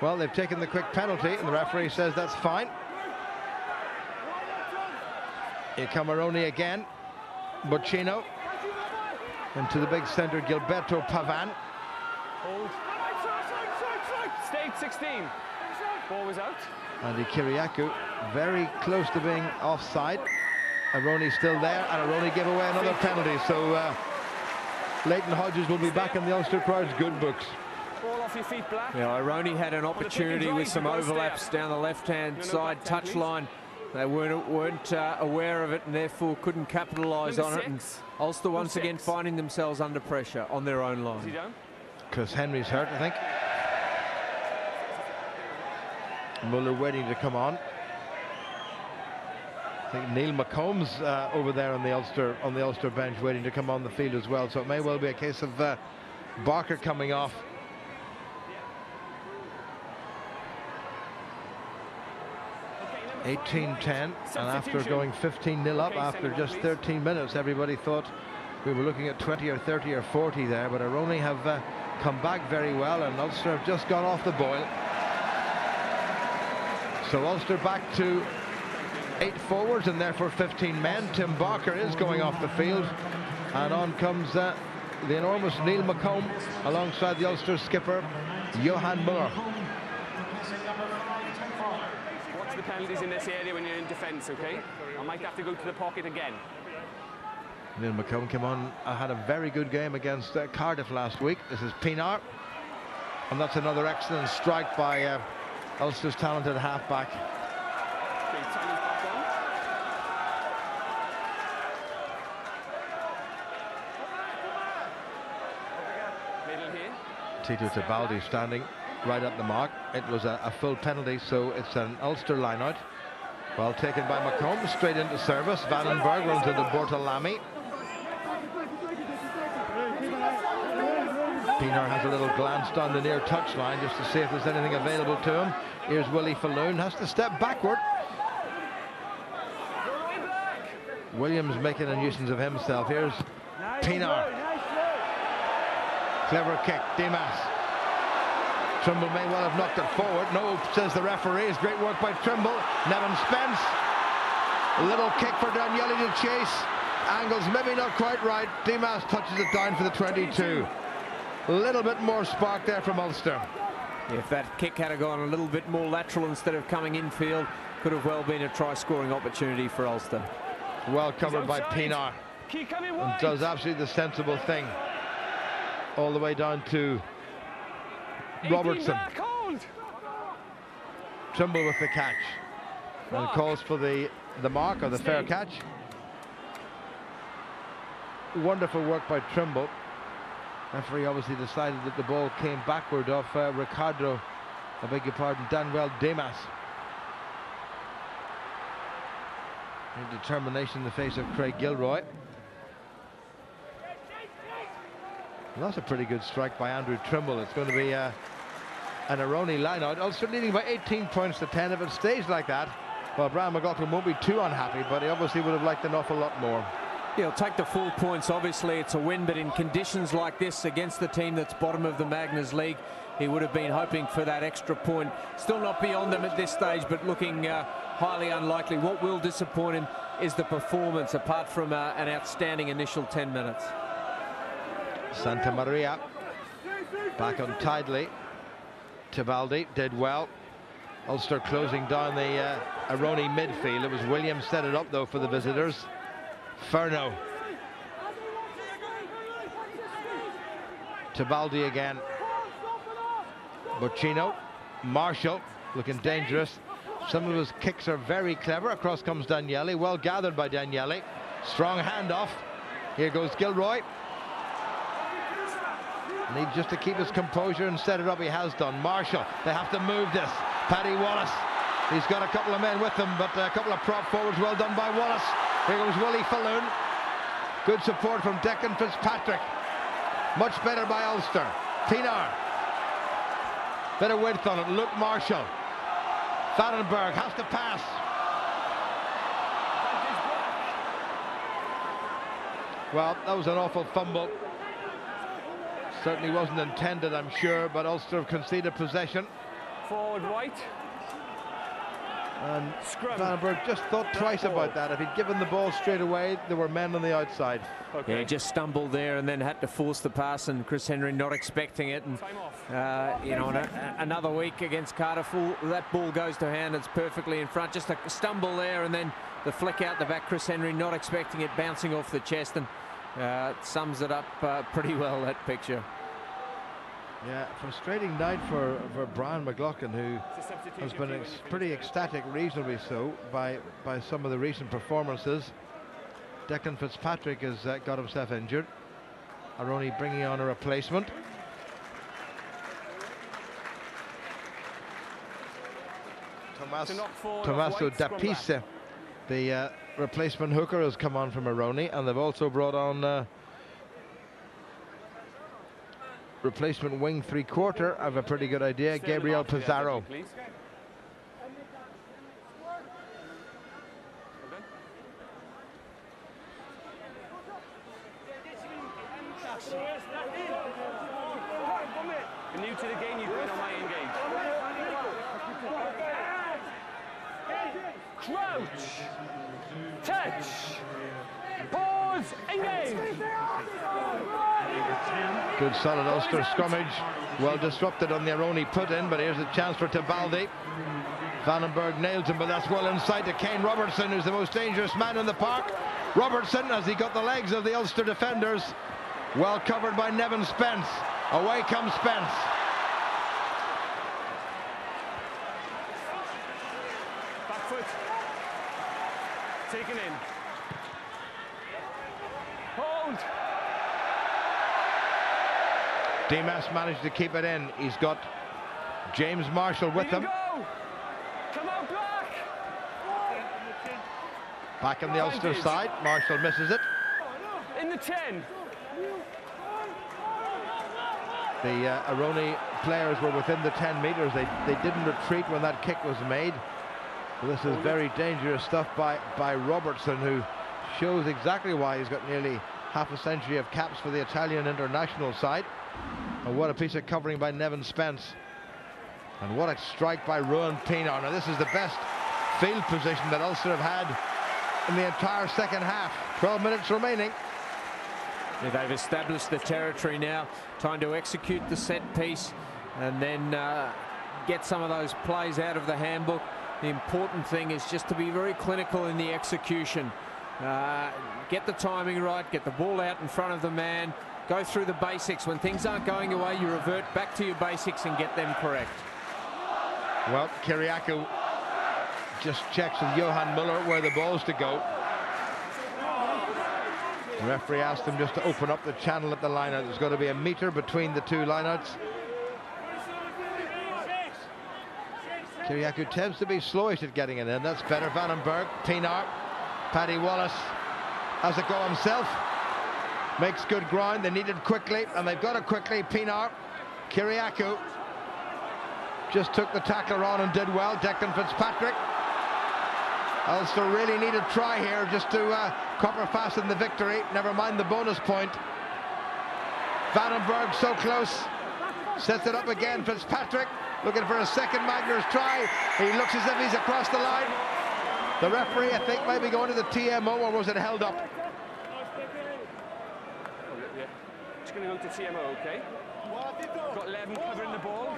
Well, they've taken the quick penalty, and the referee says that's fine. Here come Aironi again. Bocchino. Into the big centre, Gilberto Pavan. Hold. Stayed 16. Ball was out. Andy Kiriakou very close to being offside. Aironi still there, and Aironi gave away another penalty. So Leighton Hodges will be back in the Ulster crowd's good books. Ball off your feet, Black. Yeah, Aironi had an opportunity with some overlaps down the left-hand side touchline. They weren't aware of it, and therefore couldn't capitalise on it. And Ulster once again finding themselves under pressure on their own line. Chris Henry's hurt, I think. Muller waiting to come on. I think Neil McComb's over there on the Ulster bench waiting to come on the field as well. So it may well be a case of Barker coming off. (18-10), and after going 15-0 up after just 13 minutes, everybody thought we were looking at 20 or 30 or 40 there, but Aironi have come back very well, and Ulster have just gone off the boil. So Ulster back to 8 forwards and therefore 15 men. Tim Barker is going off the field, and on comes the enormous Neil McComb alongside the Ulster skipper Johan Muller. Watch the penalties in this area when you're in defence, okay? I might have to go to the pocket again. Neil McComb came on, had a very good game against Cardiff last week. This is Pienaar, and that's another excellent strike by Ulster's talented halfback. Tito Tebaldi standing right at the mark. It was a full penalty, so it's an Ulster line-out. Well taken by McComb, straight into service. Vandenberg runs into Bortolami. Pienaar has a little glance down the near touchline just to see if there's anything available to him. Here's Willie Falloon, has to step backward. Williams making a nuisance of himself. Here's Pienaar. Clever kick, Dimas. Trimble may well have knocked it forward. No, says the referee. It's great work by Trimble. Nevin Spence. A little kick for Danieli to chase. Angles maybe not quite right. Dimas touches it down for the 22. A little bit more spark there from Ulster. If that kick had gone a little bit more lateral instead of coming infield, could have well been a try-scoring opportunity for Ulster. Well covered by Pienaar. And does absolutely the sensible thing. All the way down to Robertson. Trimble with the catch. and calls for the mark or the fair catch. Wonderful work by Trimble. Referee obviously decided that the ball came backward off Ricardo, I beg your pardon, Danuel Demas. Determination in the face of Craig Gilroy. Well, that's a pretty good strike by Andrew Trimble. It's going to be an Aironi line-out. Ulster leading by 18 points to 10. If it stays like that, well, Brian McLaughlin won't be too unhappy, but he obviously would have liked an awful lot more. Yeah, he'll take the 4 points. Obviously, it's a win, but in conditions like this against the team that's bottom of the Magners League, he would have been hoping for that extra point. Still not beyond them at this stage, but looking highly unlikely. What will disappoint him is the performance, apart from an outstanding initial 10 minutes. Santa Maria back untidily. Tibaldi did well. Ulster closing down the Aironi midfield. It was Williams set it up though for the visitors. Furno. Tibaldi again. Bocchino. Marshall looking dangerous. Some of his kicks are very clever. Across comes Daniele. Well gathered by Daniele. Strong handoff. Here goes Gilroy. Needs just to keep his composure and set it up. He has done. Marshall. They have to move this. Paddy Wallace. He's got a couple of men with him, but a couple of prop forwards. Well done by Wallace. Here goes Willie Falloon. Good support from Declan Fitzpatrick. Much better by Ulster. Pienaar. Bit of width on it. Luke Marshall. Vandenberg has to pass. Well, that was an awful fumble. Certainly wasn't intended, I'm sure, but Ulster have conceded possession. Forward right. And Vandenberg just thought twice about that. If he'd given the ball straight away, there were men on the outside. Okay. Yeah, he just stumbled there and then had to force the pass, and Chris Henry not expecting it. And you know, another week against Cardiff, that ball goes to hand. It's perfectly in front. Just a stumble there, and then the flick out the back. Chris Henry not expecting it, bouncing off the chest, and sums it up pretty well, that picture. Yeah, frustrating night for Brian McLaughlin, who has been pretty ecstatic, reasonably so, by some of the recent performances. Declan Fitzpatrick has got himself injured. Aironi bringing on a replacement. Tommaso Dapisa, the replacement hooker, has come on from Aironi, and they've also brought on replacement wing three-quarter. I have a pretty good idea. Gabriel Pizarro. You're new to the game, you've been on my engage. Crouch. Touch. Pause. Engage. Good solid Ulster scrummage. Well disrupted on the Aironi put-in, but here's a chance for Tibaldi. Vandenberg nails him, but that's well inside to Kane Robertson, who's the most dangerous man in the park. Robertson, as he got the legs of the Ulster defenders, well covered by Nevin Spence. Away comes Spence. Back foot. Taken in. Hold. Demas managed to keep it in. He's got James Marshall with him. Come out back. Back on the Ulster side. Marshall misses it. In the 10. The Aironi players were within the 10 metres. They didn't retreat when that kick was made. This is very dangerous stuff by Robertson, who shows exactly why he's got nearly half a century of caps for the Italian international side. And what a piece of covering by Nevin Spence. And what a strike by Rowan Pienaar. Now this is the best field position that Ulster have had in the entire second half. 12 minutes remaining. Yeah, they've established the territory now, trying to execute the set piece and then get some of those plays out of the handbook. The important thing is just to be very clinical in the execution. Get the timing right, get the ball out in front of the man, go through the basics. When things aren't going your way, you revert back to your basics and get them correct. Well, Kiriakou just checks with Johan Muller where the ball's to go. The referee asked him just to open up the channel at the line-out. There's got to be a metre between the two line-outs. Kyriakou tends to be slowish at getting it in. That's better. Vandenberg, Pienaar, Paddy Wallace has a go himself. Makes good ground. They need it quickly, and they've got it quickly. Pienaar, Kyriakou just took the tackler on and did well. Declan Fitzpatrick. Ulster really need a try here just to copper fasten the victory. Never mind the bonus point. Vandenberg so close. Sets it up again. Fitzpatrick looking for a second Magners try. He looks as if he's across the line. The referee, I think, might be going to the TMO, or was it held up? Just going to go to TMO, okay? Got 11 covering the ball.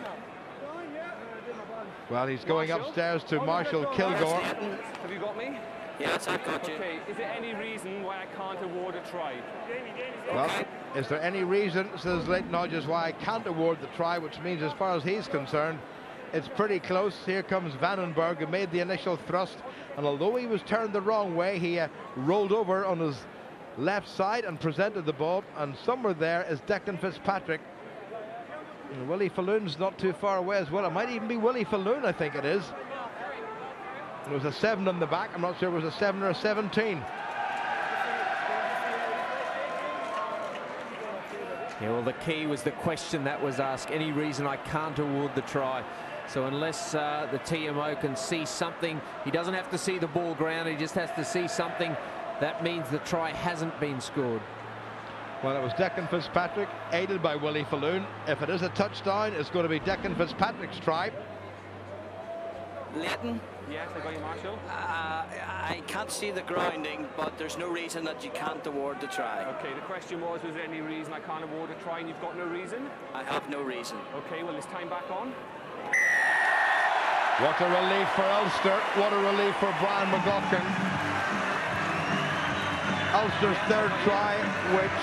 Well, he's going upstairs to Marshall Kilgore. Have you got me? Yes, I've got you. Okay, is there any reason why I can't award a try? Well, is there any reason, says Leighton Hodges, why I can't award the try, which means as far as he's concerned, it's pretty close. Here comes Vandenberg, who made the initial thrust, and although he was turned the wrong way, he rolled over on his left side and presented the ball, and somewhere there is Declan Fitzpatrick. And Willie Falloon's not too far away as well. It might even be Willie Falloon, I think it is. There was a 7 on the back. I'm not sure it was a 7 or a 17. Yeah, well, the key was the question that was asked. Any reason I can't award the try? So unless the TMO can see something, he doesn't have to see the ball ground, he just has to see something. That means the try hasn't been scored. Well, it was Declan Fitzpatrick, aided by Willie Falloon. If it is a touchdown, it's going to be Declan Fitzpatrick's try. Leighton? Yes, I got you, Marshall. I can't see the grounding, but there's no reason that you can't award the try. Okay, the question was there any reason I can't award a try, and you've got no reason? I have no reason. Okay, well, is time back on? What a relief for Ulster. What a relief for Brian McGuckin. Ulster's third try, which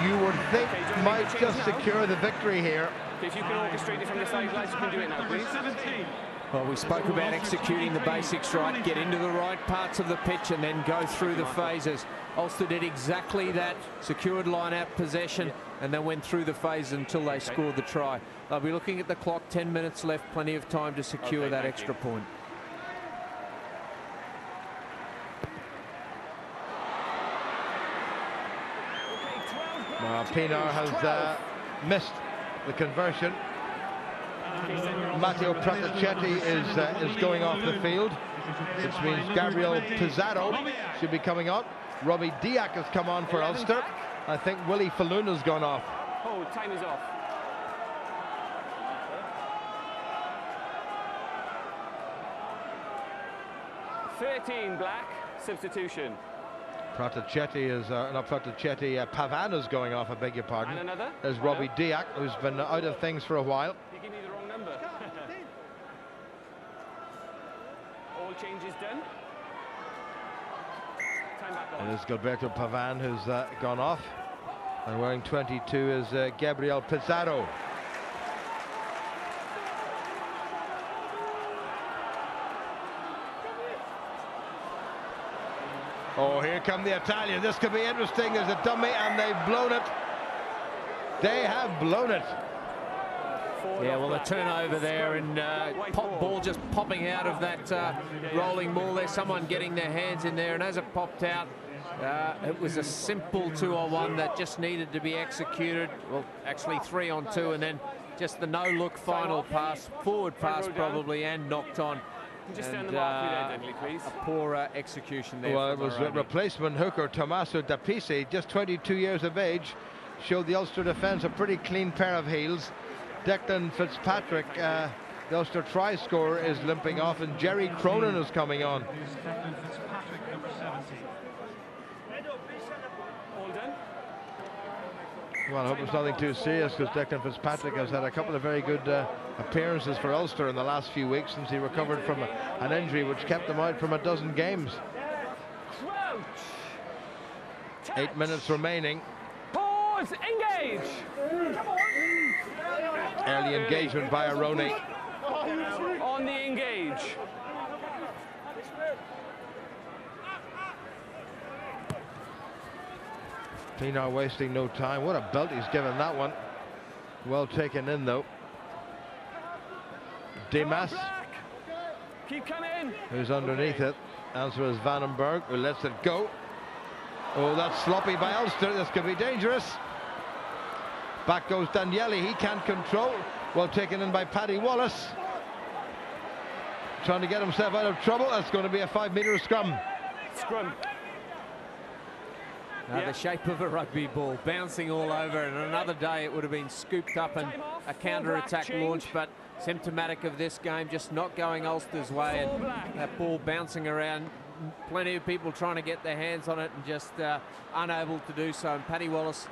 you would think might just secure the victory here. Okay, if you can orchestrate it from the sidelines, you can do it now, please. Well, we spoke about executing the basics right, get into the right parts of the pitch and then go through the phases. Ulster did exactly that, secured line-out possession and then went through the phases until they scored the try. They'll be looking at the clock, 10 minutes left, plenty of time to secure that extra point. Pienaar has missed the conversion. Matteo Praticetti is going off the field, which means Gabriel Pizarro should be coming on. Robbie Diak has come on for Ulster. I think Willie Falloon has gone off. Oh, time is off. $13 black, substitution. Praticetti is, not Praticetti, Pavan is going off, I beg your pardon. And another? There's Robbie Diak, who's been out of things for a while. You give me the wrong number. All changes done. Time back on. It is Gilberto Pavan who's gone off. And wearing 22 is Gabriel Pizarro. Oh, here come the Italians. This could be interesting. There's a dummy and they've blown it. They have blown it. Yeah, well, the turnover there and ball just popping out of that rolling ball there. Someone getting their hands in there, and as it popped out, it was a simple 2-on-1 that just needed to be executed. Well, actually 3-on-2, and then just the no-look final pass, forward pass probably, and knocked on. Just stand them off there, Deadly, please. A poor execution there. Well, it was replacement hooker Tommaso D'Apisi, just 22 years of age, showed the Ulster defence a pretty clean pair of heels. Declan Fitzpatrick, the Ulster try scorer, is limping off, and Jerry Cronin is coming on. Declan Fitzpatrick, number 17. All done? Well, I hope it's nothing too serious, because Declan Fitzpatrick has had a couple of very good appearances for Ulster in the last few weeks since he recovered from an injury which kept him out from a dozen games. 8 minutes remaining. Pause, engage! Early engagement by Aironi. On the engage. Pienaar wasting no time. What a belt he's given that one. Well taken in though. Dimas, keep coming, who's underneath it. Answer is Vandenberg, who lets it go. Oh, that's sloppy by Ulster. This could be dangerous. Back goes Danieli. He can't control. Well taken in by Paddy Wallace. Trying to get himself out of trouble. That's going to be a 5-metre scrum. Scrum. The shape of a rugby ball, bouncing all over, and another day it would have been scooped up and a counter-attack launch, but symptomatic of this game, just not going Ulster's way, and that ball bouncing around, plenty of people trying to get their hands on it and just unable to do so. And Paddy Wallace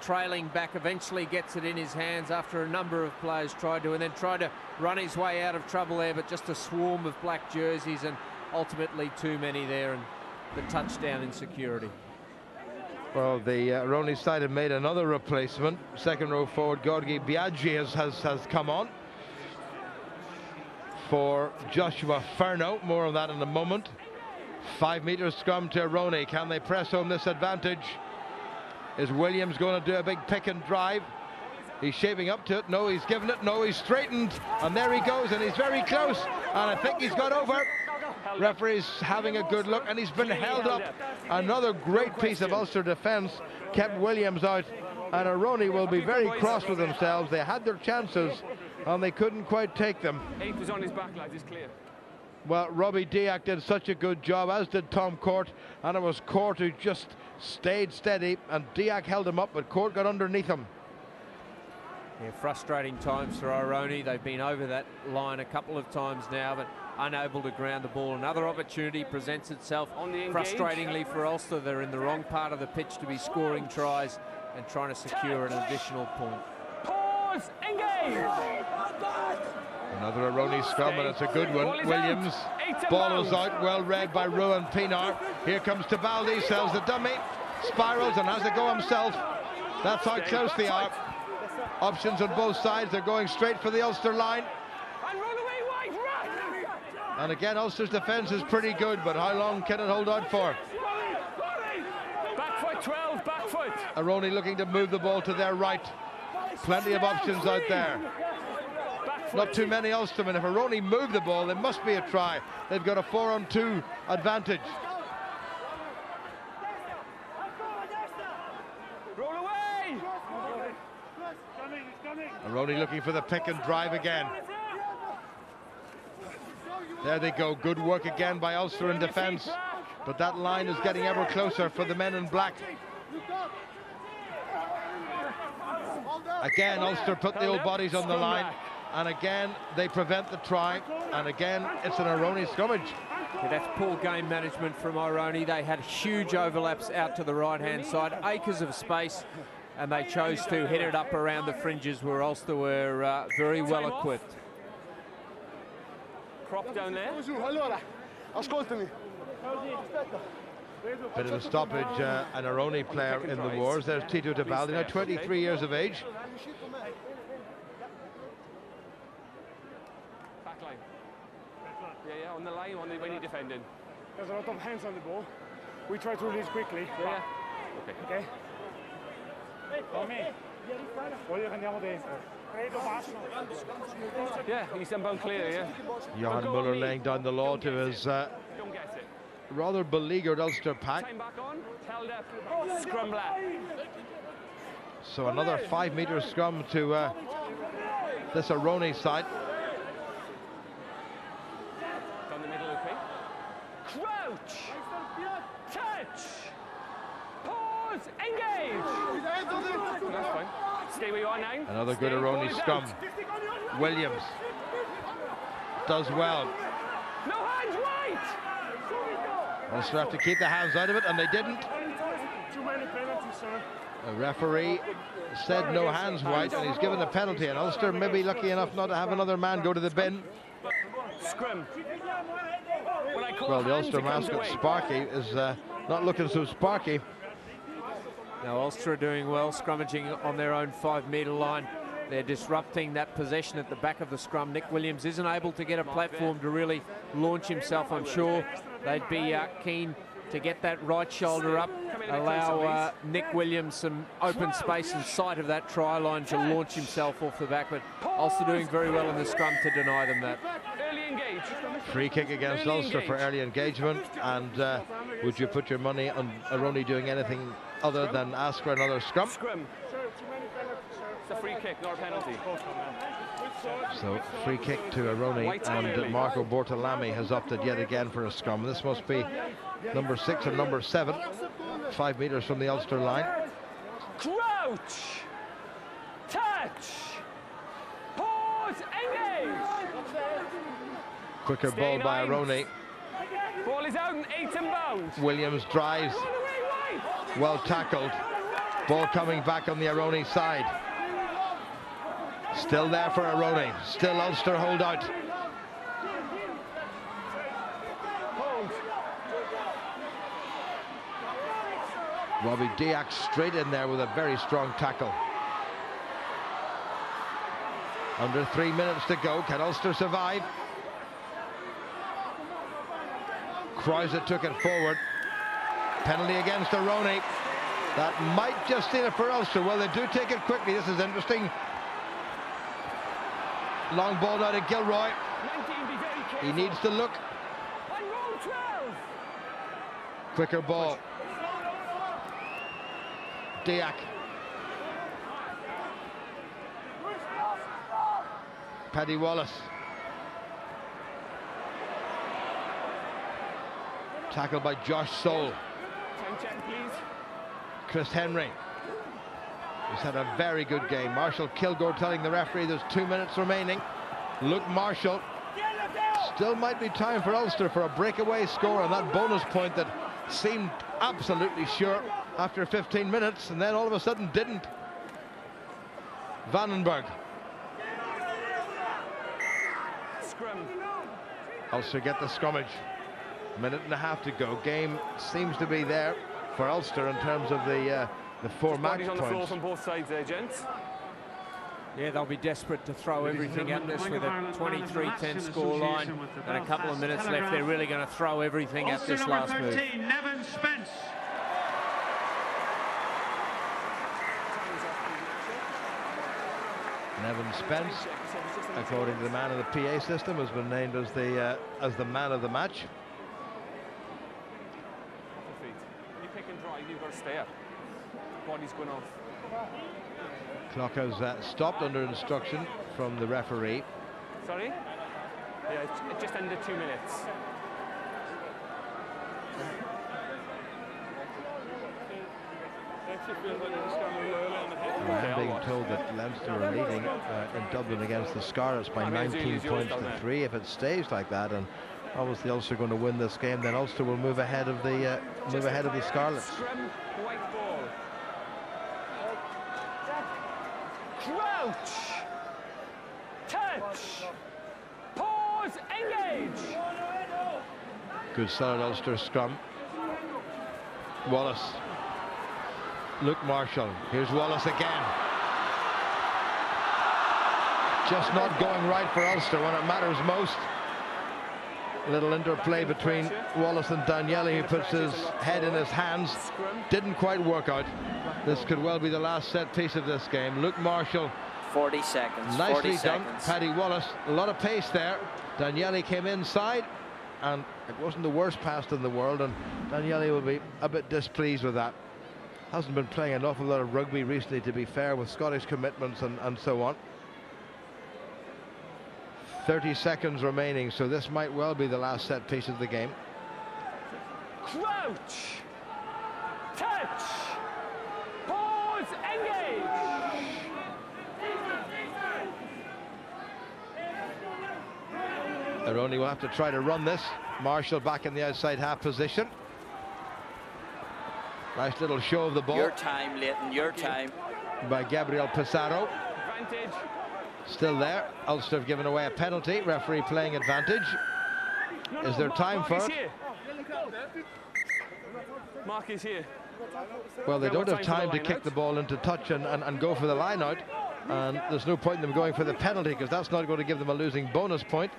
trailing back eventually gets it in his hands after a number of players tried to, and then tried to run his way out of trouble there, but just a swarm of black jerseys and ultimately too many there, and the touchdown in security. Well, the Aironi side have made another replacement. Second row forward Gorgi Biaggi has come on for Joshua Ferno. More on that in a moment. 5-metre scrum to Aironi. Can they press home this advantage? Is Williams going to do a big pick and drive? He's shaping up to it. No, he's given it. No, he's straightened. And there he goes, and he's very close. And I think he's got over. Referee's having a good look, and he's been held up. Another great piece of Ulster defence kept Williams out, and Aironi will be very cross with themselves. They had their chances, and they couldn't quite take them. 8 was on his back, lads, it's clear. Well, Robbie Diak did such a good job, as did Tom Court, and it was Court who just stayed steady, and Diak held him up, but Court got underneath him. Yeah, frustrating times for Aironi. They've been over that line a couple of times now, but unable to ground the ball. Another opportunity presents itself. Frustratingly for Ulster, they're in the wrong part of the pitch to be scoring tries and trying to secure an additional point. Pause, engage! Another Aironi scrum, and it's a good one. Williams, ball is out, well read by Rowan Pienaar. Here comes Tebaldi, sells the dummy, spirals and has a go himself. That's how close they are. Options on both sides. They're going straight for the Ulster line. And again, Ulster's defence is pretty good, but how long can it hold out for? Back foot 12, back foot. Aironi looking to move the ball to their right. Plenty of options out there. Not too many Ulstermen. If Aironi move the ball, there must be a try. They've got a 4-on-2 advantage. Roll away! Aironi looking for the pick and drive again. There they go. Good work again by Ulster in defence. But that line is getting ever closer for the men in black. Again, Ulster put the old bodies on the line. And again, they prevent the try. And again, it's an Aironi scrummage. Yeah, that's poor game management from Aironi. They had huge overlaps out to the right-hand side. Acres of space. And they chose to hit it up around the fringes where Ulster were very well equipped. Crop down there. Bit of a stoppage, an Aironi player in the wars. There's Tito Tebaldi, now 23 years of age. Back line. Yeah, on the line when you're defending. There's a lot of hands on the ball. We try to release quickly. Yeah. Okay. Yeah, he's unbound clear, yeah. Johan Muller laying down the law to his rather beleaguered Ulster pack. Time back on, held up, scrum lap. So another 5-metre scrum to this Aironi side. Down the middle, okay. Crouch! Touch! Pause! Engage! That's fine. Stay where you are now. Another good Aironi scrum. Williams does well. No hands, right! Ulster have to keep the hands out of it, and they didn't. Too many penalties, sir. The referee said no hands white, and he's given the penalty, and Ulster may be lucky enough not to have another man go to the bin. Scrum. Well, the Ulster mascot Sparky is not looking so sparky. Now Ulster are doing well, scrummaging on their own 5-metre line. They're disrupting that possession at the back of the scrum. Nick Williams isn't able to get a platform to really launch himself. I'm sure they'd be keen to get that right shoulder up, allow Nick Williams some open space in sight of that try line to launch himself off the back. But Ulster doing very well in the scrum to deny them that. Early engage. Free kick against Ulster for early engagement. And would you put your money on Aironi doing anything other than ask for another scrum? It's a free kick, not a penalty. So free kick to Aironi, and Marco Bortolami has opted yet again for a scrum. This must be number 6 and number 7, 5 metres from the Ulster line. Crouch, touch, pause, engage. Quicker ball by Aironi. Ball is out and 8 and bound. Williams drives, well tackled. Ball coming back on the Aironi side. Still there for Aironi. Still Ulster hold out. Robbie Diak straight in there with a very strong tackle. Under 3 minutes to go. Can Ulster survive? Kreuzer took it forward. Penalty against Aironi. That might just steal it for Ulster. Well, they do take it quickly. This is interesting. Long ball now to Gilroy. He needs to look. Quicker ball. Diak. Paddy Wallace. Tackled by Josh Soul. Chris Henry. He's had a very good game. Marshall Kilgore telling the referee there's 2 minutes remaining. Luke Marshall. Still might be time for Ulster for a breakaway score on that bonus point that seemed absolutely sure after 15 minutes, and then all of a sudden didn't. Vandenberg. Scrum. Ulster get the scrummage. Minute and a half to go. Game seems to be there for Ulster in terms of the 4 match Bodies on points. the floor from both sides there, gents. Yeah, they'll be desperate to throw everything at this with a 23-10 score line and a couple of minutes left. They're really going to throw everything at this last move. Nevin Spence. Nevin Spence, according to the man of the PA system, has been named as the man of the match. You pick and drive, you've got to stay up. Body's going off. Clock has stopped under instruction from the referee. Sorry? Yeah, it's just under 2 minutes. I'm being told that Leinster are leading in Dublin against the Scarlets by 19 points to 3. If it stays like that, and obviously Ulster are going to win this game, then Ulster will move ahead of the Scarlets. White ball. Crouch. Touch. Pause. Engage. Good solid Ulster scrum. Wallace. Luke Marshall. Here's Wallace again. Just not going right for Ulster when it matters most. A little interplay between Wallace and Daniele, who puts his head in his hands. Didn't quite work out. This could well be the last set piece of this game. Luke Marshall. 40 seconds. Nicely 40 done. seconds. Paddy Wallace. A lot of pace there. Daniele came inside, and it wasn't the worst pass in the world, and Daniele will be a bit displeased with that. Hasn't been playing an awful lot of rugby recently, to be fair, with Scottish commitments and so on. 30 seconds remaining, so this might well be the last set piece of the game. Crouch. Touch. Pause. Engage. Aironi will have to try to run this. Marshall back in the outside half position. Nice little show of the ball. Your time, Leighton, your time. By Gabriel Pissarro. Advantage. Still there. Ulster have given away a penalty. Referee playing advantage. Is there time for it? Mark is here. Well, they don't have time to kick the ball into touch and go for the line out. And there's no point in them going for the penalty, because that's not going to give them a losing bonus point.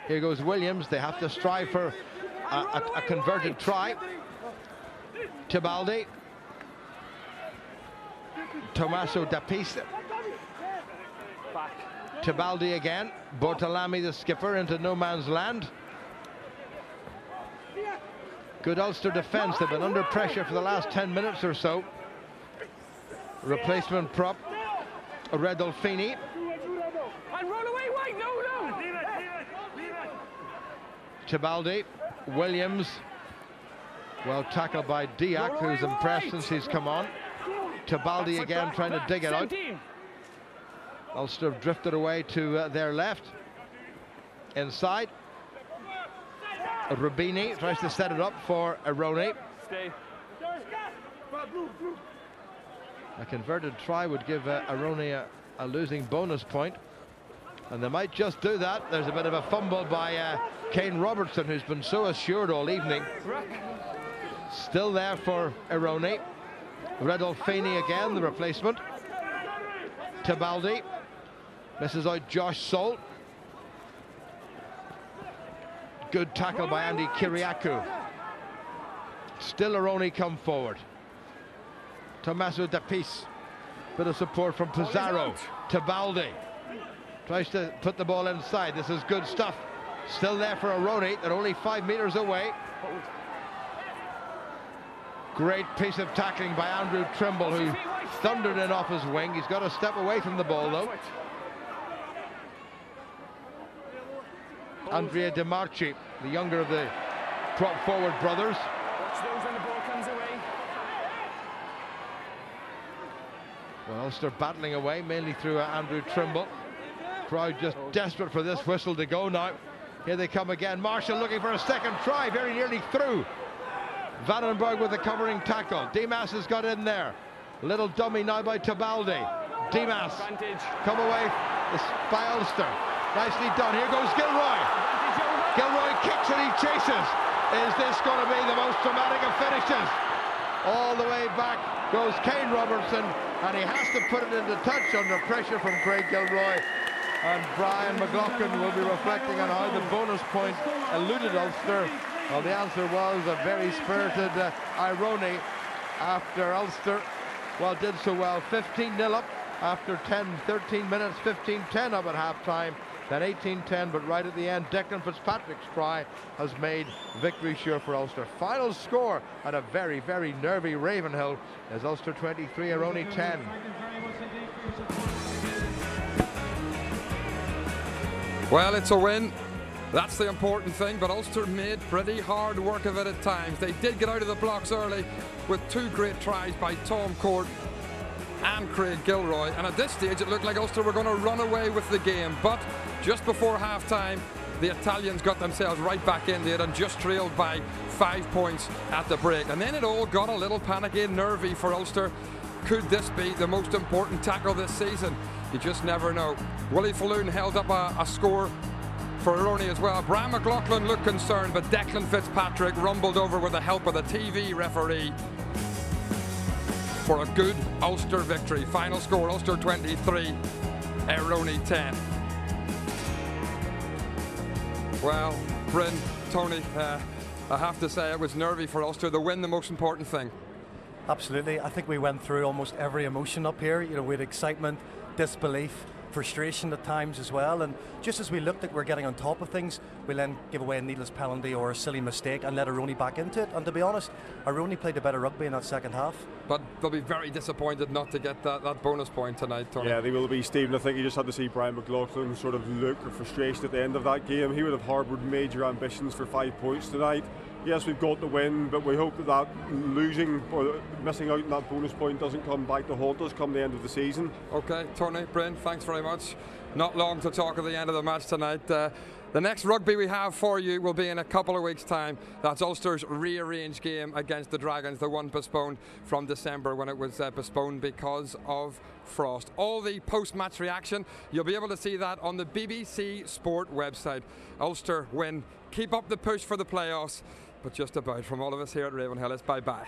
Here goes Williams. They have to strive for a converted try. Tibaldi. Tommaso Dapis. Tibaldi again. Bortolami, the skipper, into no man's land. Good Ulster defence. They've been under pressure for the last 10 minutes or so. Replacement prop, Redolfini. And roll away, wait, no. Tibaldi, Williams. Well tackled by Diak, who's impressed since he's come on. Tibaldi again trying to dig it out. Ulster have drifted away to their left. Inside. Rubini tries to set it up for Aironi. A converted try would give Aironi a losing bonus point. And they might just do that. There's a bit of a fumble by Kane Robertson, who's been so assured all evening. Still there for Aironi. Redolfini again, the replacement. Tibaldi misses out Josh Solt. Good tackle by Andy Kyriakou. Still Aironi come forward. Tommaso Dapis. Bit of support from Pizarro. Tibaldi tries to put the ball inside. This is good stuff. Still there for Aironi. They're only 5 meters away. Great piece of tackling by Andrew Trimble, who thundered in off his wing. He's got to step away from the ball, though. Andrea De Marchi, the younger of the prop forward brothers. Watch those when the ball comes away. Well, Ulster battling away, mainly through Andrew Trimble. Crowd just desperate for this whistle to go now. Here they come again. Marshall looking for a second try, very nearly through. Vandenberg with the covering tackle. Dimas has got in there. Little dummy now by Tibaldi. Dimas come away by Ulster. Nicely done. Here goes Gilroy. Gilroy kicks and he chases. Is this going to be the most dramatic of finishes? All the way back goes Kane Robertson, and he has to put it into touch under pressure from Craig Gilroy. And Brian McLaughlin will be reflecting on how the bonus point eluded Ulster. Well, the answer was a very spirited Aironi after Ulster, well, did so well. 15-0 up after 13 minutes, 15-10 up at half-time, then 18-10, but right at the end, Declan Fitzpatrick's try has made victory sure for Ulster. Final score at a very, very nervy Ravenhill is Ulster 23, Aironi 10. Well, it's a win. That's the important thing, but Ulster made pretty hard work of it at times. They did get out of the blocks early with two great tries by Tom Court and Craig Gilroy, and at this stage it looked like Ulster were going to run away with the game, but just before half-time the Italians got themselves right back into it and just trailed by 5 points at the break, and then it all got a little panicky and nervy for Ulster. Could this be the most important tackle this season? You just never know. Willie Falloon held up a score for Aironi as well. Brian McLaughlin looked concerned, but Declan Fitzpatrick rumbled over with the help of the TV referee for a good Ulster victory. Final score, Ulster 23, Aironi 10. Well, Bryn, Tony, I have to say it was nervy for Ulster. The win, the most important thing. Absolutely. I think we went through almost every emotion up here. You know, we had excitement, disbelief, frustration at times as well, and just as we looked like we're getting on top of things, we'll then give away a needless penalty or a silly mistake and let Aironi back into it. And to be honest, Aironi played a better rugby in that second half. But they'll be very disappointed not to get that bonus point tonight, Tony. Yeah, they will be, Stephen. I think you just had to see Brian McLaughlin sort of look of frustration at the end of that game. He would have harboured major ambitions for 5 points tonight. Yes, we've got the win, but we hope that losing or missing out on that bonus point doesn't come back to haunt us come the end of the season. Okay, Tony, Bryn, thanks very much. Not long to talk at the end of the match tonight. The next rugby we have for you will be in a couple of weeks' time. That's Ulster's rearranged game against the Dragons, the one postponed from December when it was postponed because of frost. All the post-match reaction, you'll be able to see that on the BBC Sport website. Ulster win. Keep up the push for the playoffs. But just about from all of us here at Ravenhill, it's bye-bye.